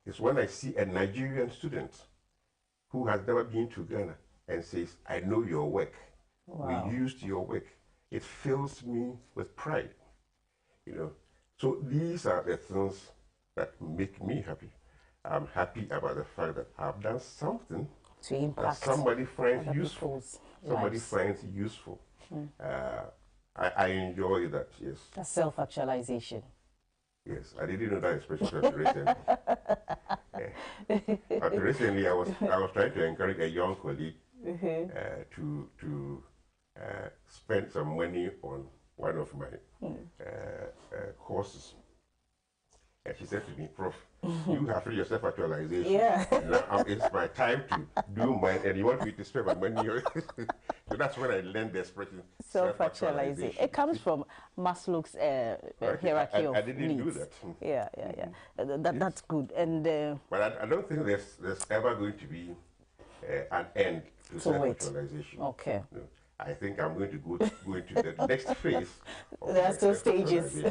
It's when I see a Nigerian student who has never been to Ghana and says, I know your work. Wow. We used your work. It fills me with pride. You know, so these are the things that make me happy. I'm happy about the fact that I've done something To impact that somebody finds other useful. people's Somebody lives. finds useful. I enjoy that, yes. That's self-actualization. Yes, I didn't know that expression until recently. Recently, I was trying to encourage a young colleague to spend some money on one of my courses. And she said to me, Prof, you have your self-actualization. Yeah. Now it's my time to do mine, and you want me to spend my money on So that's when I learned the expression Self-actualization. It comes from Maslow's hierarchy of I didn't needs. do that. Yeah. That's good. And but I don't think there's ever going to be an end to self-actualization. Okay. No. I think I'm going to go into the next phase. There are still stages.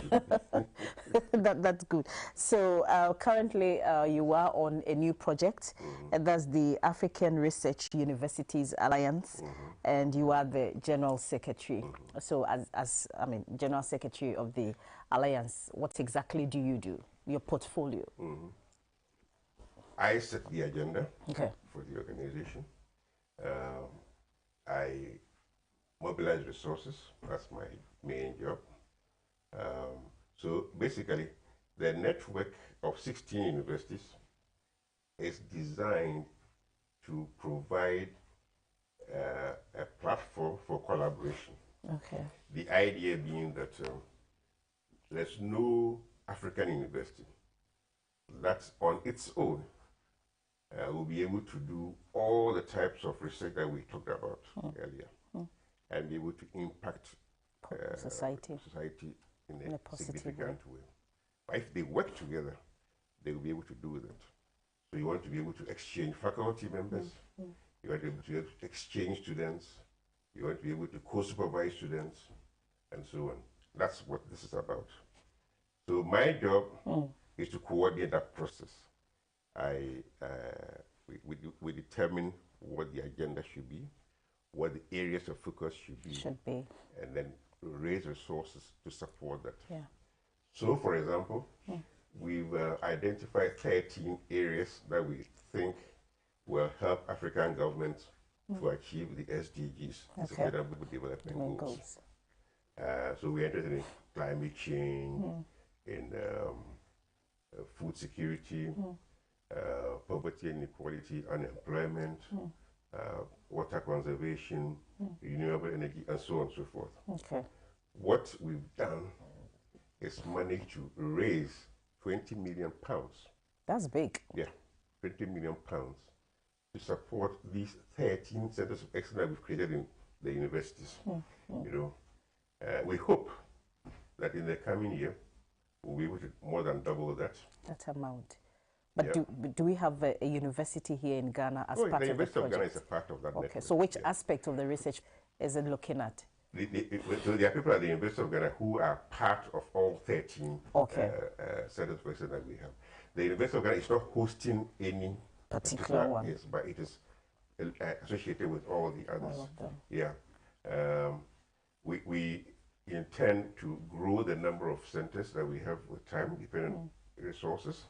That's good. So currently you are on a new project, and that's the African Research Universities Alliance, and you are the General Secretary. So as General Secretary of the Alliance, what exactly do you do? Your portfolio? I set the agenda for the organization. I mobilize resources. That's my main job. So basically, the network of 16 universities is designed to provide a platform for collaboration. Okay. The idea being that there's no African university that on its own will be able to do all the types of research that we talked about earlier, and be able to impact society in a significant way. But if they work together, they will be able to do that. So you want to be able to exchange faculty members, you want to be able to exchange students, you want to be able to co-supervise students, and so on. That's what this is about. So my job is to coordinate that process. We determine what the agenda should be, what the areas of focus should be, and then raise resources to support that. Yeah. So, for example, we've identified 13 areas that we think will help African governments to achieve the SDGs, Sustainable Development Goals. So we're interested in climate change, in food security, poverty and inequality, unemployment, water conservation, renewable energy, and so on and so forth. Okay. What we've done is managed to raise 20 million pounds. That's big. Yeah, 20 million pounds to support these 13 centers of excellence we've created in the universities. You know, we hope that in the coming year we'll be able to more than double that amount. But do we have a university here in Ghana as part of the project? The University of Ghana is a part of that network. So which aspect of the research is it looking at? So there are people at the University of Ghana who are part of all 13 centers of excellence that we have. The University of Ghana is not hosting any particular one, but it is associated with all the others. All of them. Yeah. We intend to grow the number of centers that we have with time, depending on resources.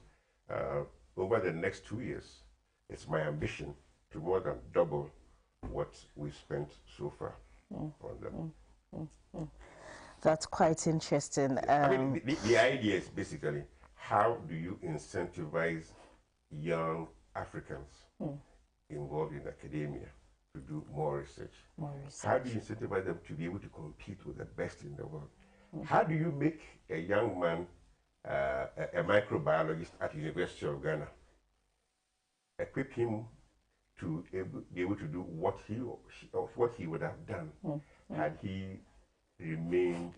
Over the next 2 years, it's my ambition to more than double what we spent so far on them. That's quite interesting. I mean, the idea is basically, how do you incentivize young Africans involved in academia to do more research? How do you incentivize them to be able to compete with the best in the world? How do you make a young man a microbiologist at the University of Ghana, equip him to be able to do what he would have done had he remained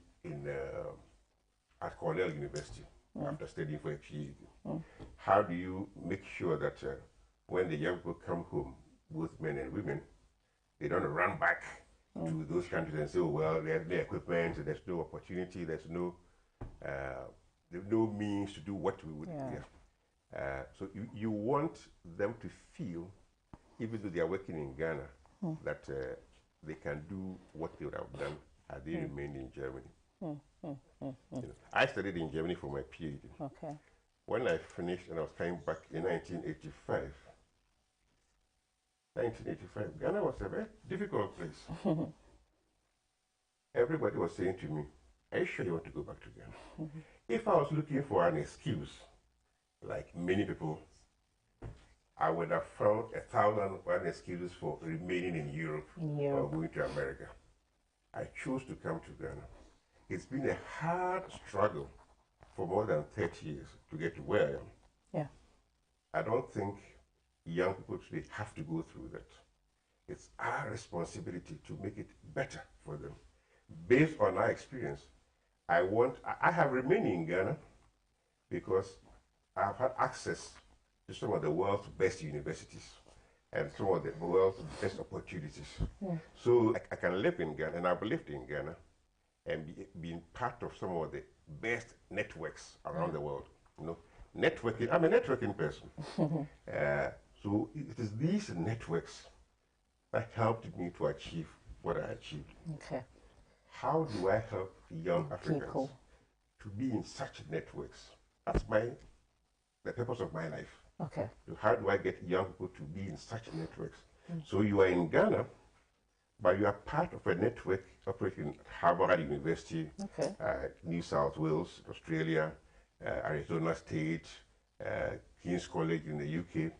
at Cornell University after studying for a PhD? How do you make sure that when the young people come home, both men and women, They don't run back to those countries and say, oh, well, there's no equipment, there's no opportunity, there's no means to do what we would. So you want them to feel, even though they are working in Ghana, that they can do what they would have done had they remained in Germany. You know, I studied in Germany for my PhD. Okay. When I finished and I was coming back in 1985, Ghana was a very difficult place. Everybody was saying to me, are you sure you want to go back to Ghana? If I was looking for an excuse, like many people, I would have found 1,001 excuses for remaining in Europe or going to America. I chose to come to Ghana. It's been a hard struggle for more than 30 years to get to where I am. Yeah. I don't think young people today have to go through that. It's our responsibility to make it better for them. Based on our experience, I have remained in Ghana because I've had access to some of the world's best universities and some of the world's best opportunities. So I can live in Ghana, and I've lived in Ghana, and being part of some of the best networks around the world. You know, networking. I'm a networking person. So it is these networks that helped me to achieve what I achieved. Okay. How do I help young Africans to be in such networks? That's the purpose of my life. Okay. So how do I get young people to be in such networks? So you are in Ghana, but you are part of a network operating at Harvard University, New South Wales, Australia, Arizona State, King's College in the UK.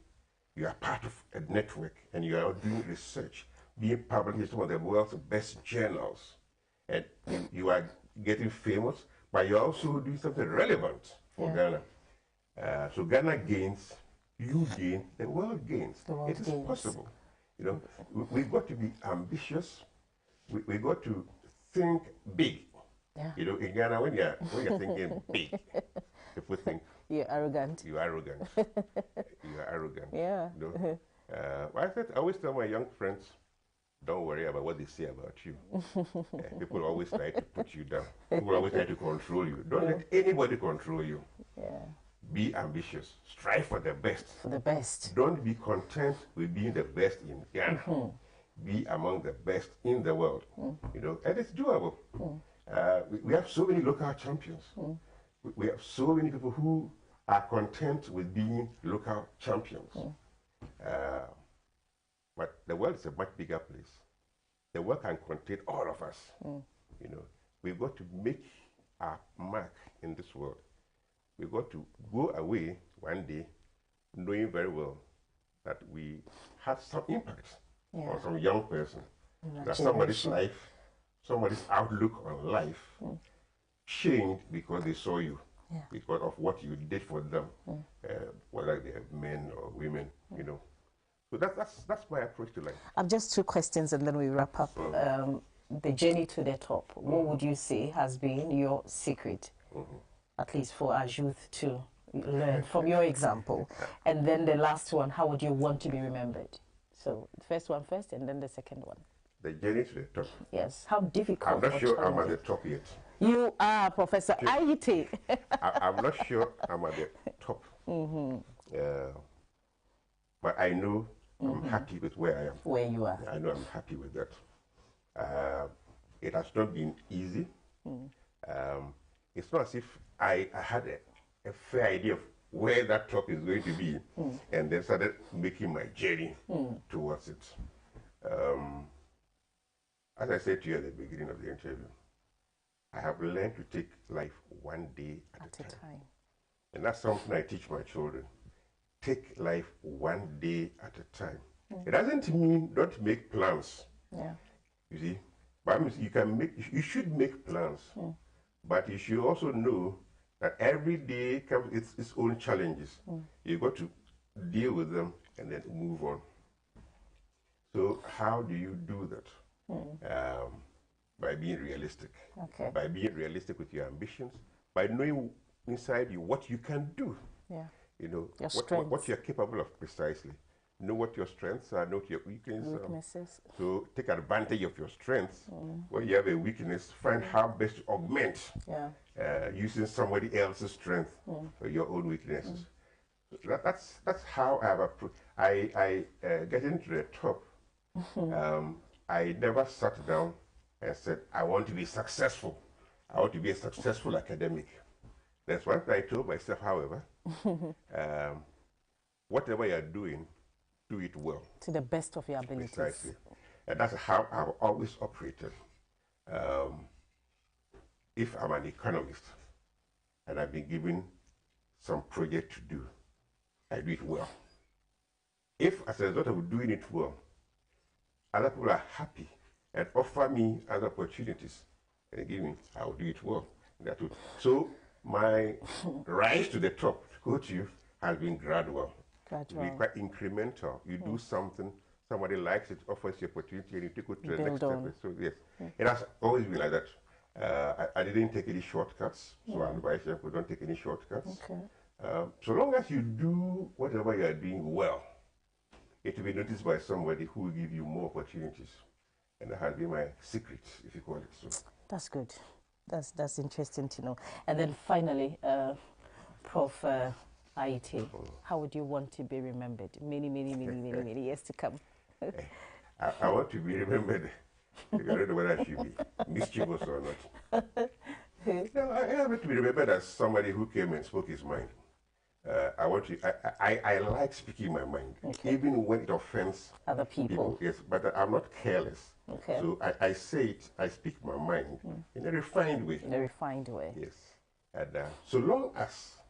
You are part of a network, and you are doing research, being published in some of the world's best journals. And you are getting famous, but you're also doing something relevant for Ghana. So Ghana gains, you gain, the world gains. It is possible. You know, we've got to be ambitious. We've got to think big. Yeah. You know, in Ghana, when you're thinking big, people think you're arrogant. You're arrogant. You are arrogant. Yeah. You know? I always tell my young friends, don't worry about what they say about you. People always try to put you down. People always try to control you. Don't let anybody control you. Yeah. Be ambitious. Strive for the best. For the best. Don't be content with being the best in Ghana. Be among the best in the world. You know, and it's doable. We have so many local champions. We have so many people who are content with being local champions. But the world is a much bigger place. The world can contain all of us. You know, we've got to make our mark in this world. We've got to go away one day knowing very well that we had some impact on some young person. That somebody's life, somebody's outlook on life changed because they saw you, because of what you did for them, whether they're men or women, you know. So that's my approach to life. I've just two questions and then we wrap up. The journey to the top, what would you say has been your secret, at least for our youth to learn from your example? And then the last one, how would you want to be remembered? So the first one first and then the second one. The journey to the top. Yes. How difficult? I'm not sure I'm at the top yet. You are Professor Aryeetey. I'm not sure I'm at the top. But I know I'm happy with where I am. Where you are. I know I'm happy with that. It has not been easy. It's not as if I had a fair idea of where that top is going to be and then started making my journey towards it. As I said to you at the beginning of the interview, I have learned to take life one day at a time. And that's something I teach my children. Take life one day at a time. It doesn't mean don't make plans. You see, but you should make plans, but you should also know that every day comes its own challenges. You've got to deal with them and then move on. So how do you do that? By being realistic. By being realistic with your ambitions, by knowing inside you what you can do. You know, what you're capable of precisely. know what your strengths are, know what your weaknesses. So take advantage of your strengths. When you have a weakness, find how best to augment using somebody else's strength for your own weaknesses. So that's how I have approached. Getting to the top, I never sat down and said, I want to be successful. I want to be a successful academic. That's one thing I told myself, however. Whatever you're doing, do it well. To the best of your abilities. Precisely. And that's how I've always operated. If I'm an economist and I've been given some project to do, I do it well. If, as a result of doing it well, other people are happy and offer me other opportunities, and give me, I'll do it well. So my rise to the top, to quote you, has been gradual. Gradual. Be quite incremental. You do something, somebody likes it, offers you opportunity, and you take it to the next step. So yes, it has always been like that. I didn't take any shortcuts, so I'm Vice-Chancellor, don't take any shortcuts. Okay. So long as you do whatever you are doing well, it will be noticed by somebody who will give you more opportunities. And that has been my secret, if you call it so. That's good. That's interesting to know. And then finally, Prof. Aryeetey, how would you want to be remembered many years to come? I want to be remembered. I don't know whether I should be mischievous or not. No, I want to be remembered as somebody who came and spoke his mind. I like speaking my mind, even when it offends other people. Yes, but I'm not careless. Okay. So I say it, I speak my mind in a refined way. In a refined way. Yes. And so long as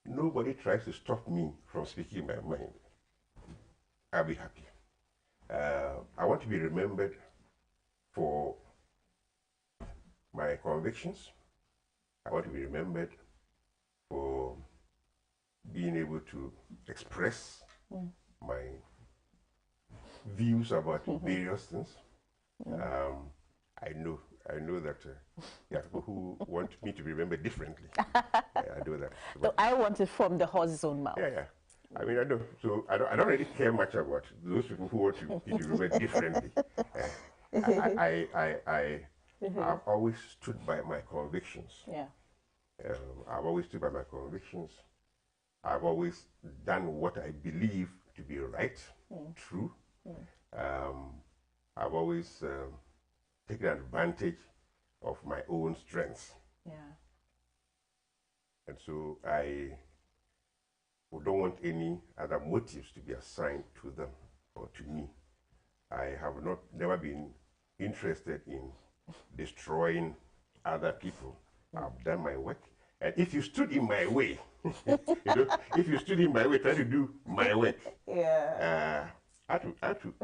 nobody tries to stop me from speaking my mind, I'll be happy. I want to be remembered for my convictions. I want to be remembered for being able to express my views about various things. I know that there are people who want me to be remembered differently. I know that. So I want it from the horse's own mouth. Yeah. I mean, I know. So I don't really care much about those people who want to be remembered differently. I've always stood by my convictions. Yeah. I've always stood by my convictions. I've always done what I believe to be right, true. I've always taken advantage of my own strengths. Yeah. And so I don't want any other motives to be assigned to them or to me. I have never been interested in destroying other people. I've done my work. And if you stood in my way, if you stood in my way trying to do my work, I had to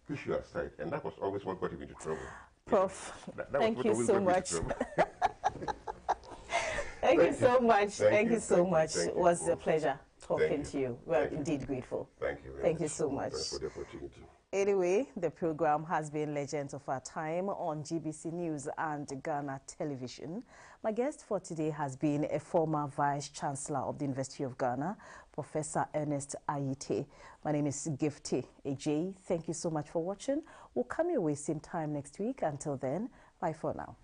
push you aside. And that was always what got me into trouble. Prof, that thank you so much. Thank you so much. Thank you so much. It was a pleasure talking to you. We're indeed grateful. Thank you. Thank you so much. Thanks for the opportunity. Anyway, the program has been Legends of Our Time on GBC News and Ghana Television. My guest for today has been a former Vice-Chancellor of the University of Ghana, Professor Ernest Aryeetey. My name is Gifty AJ. Thank you so much for watching. We'll come your way same time next week. Until then, bye for now.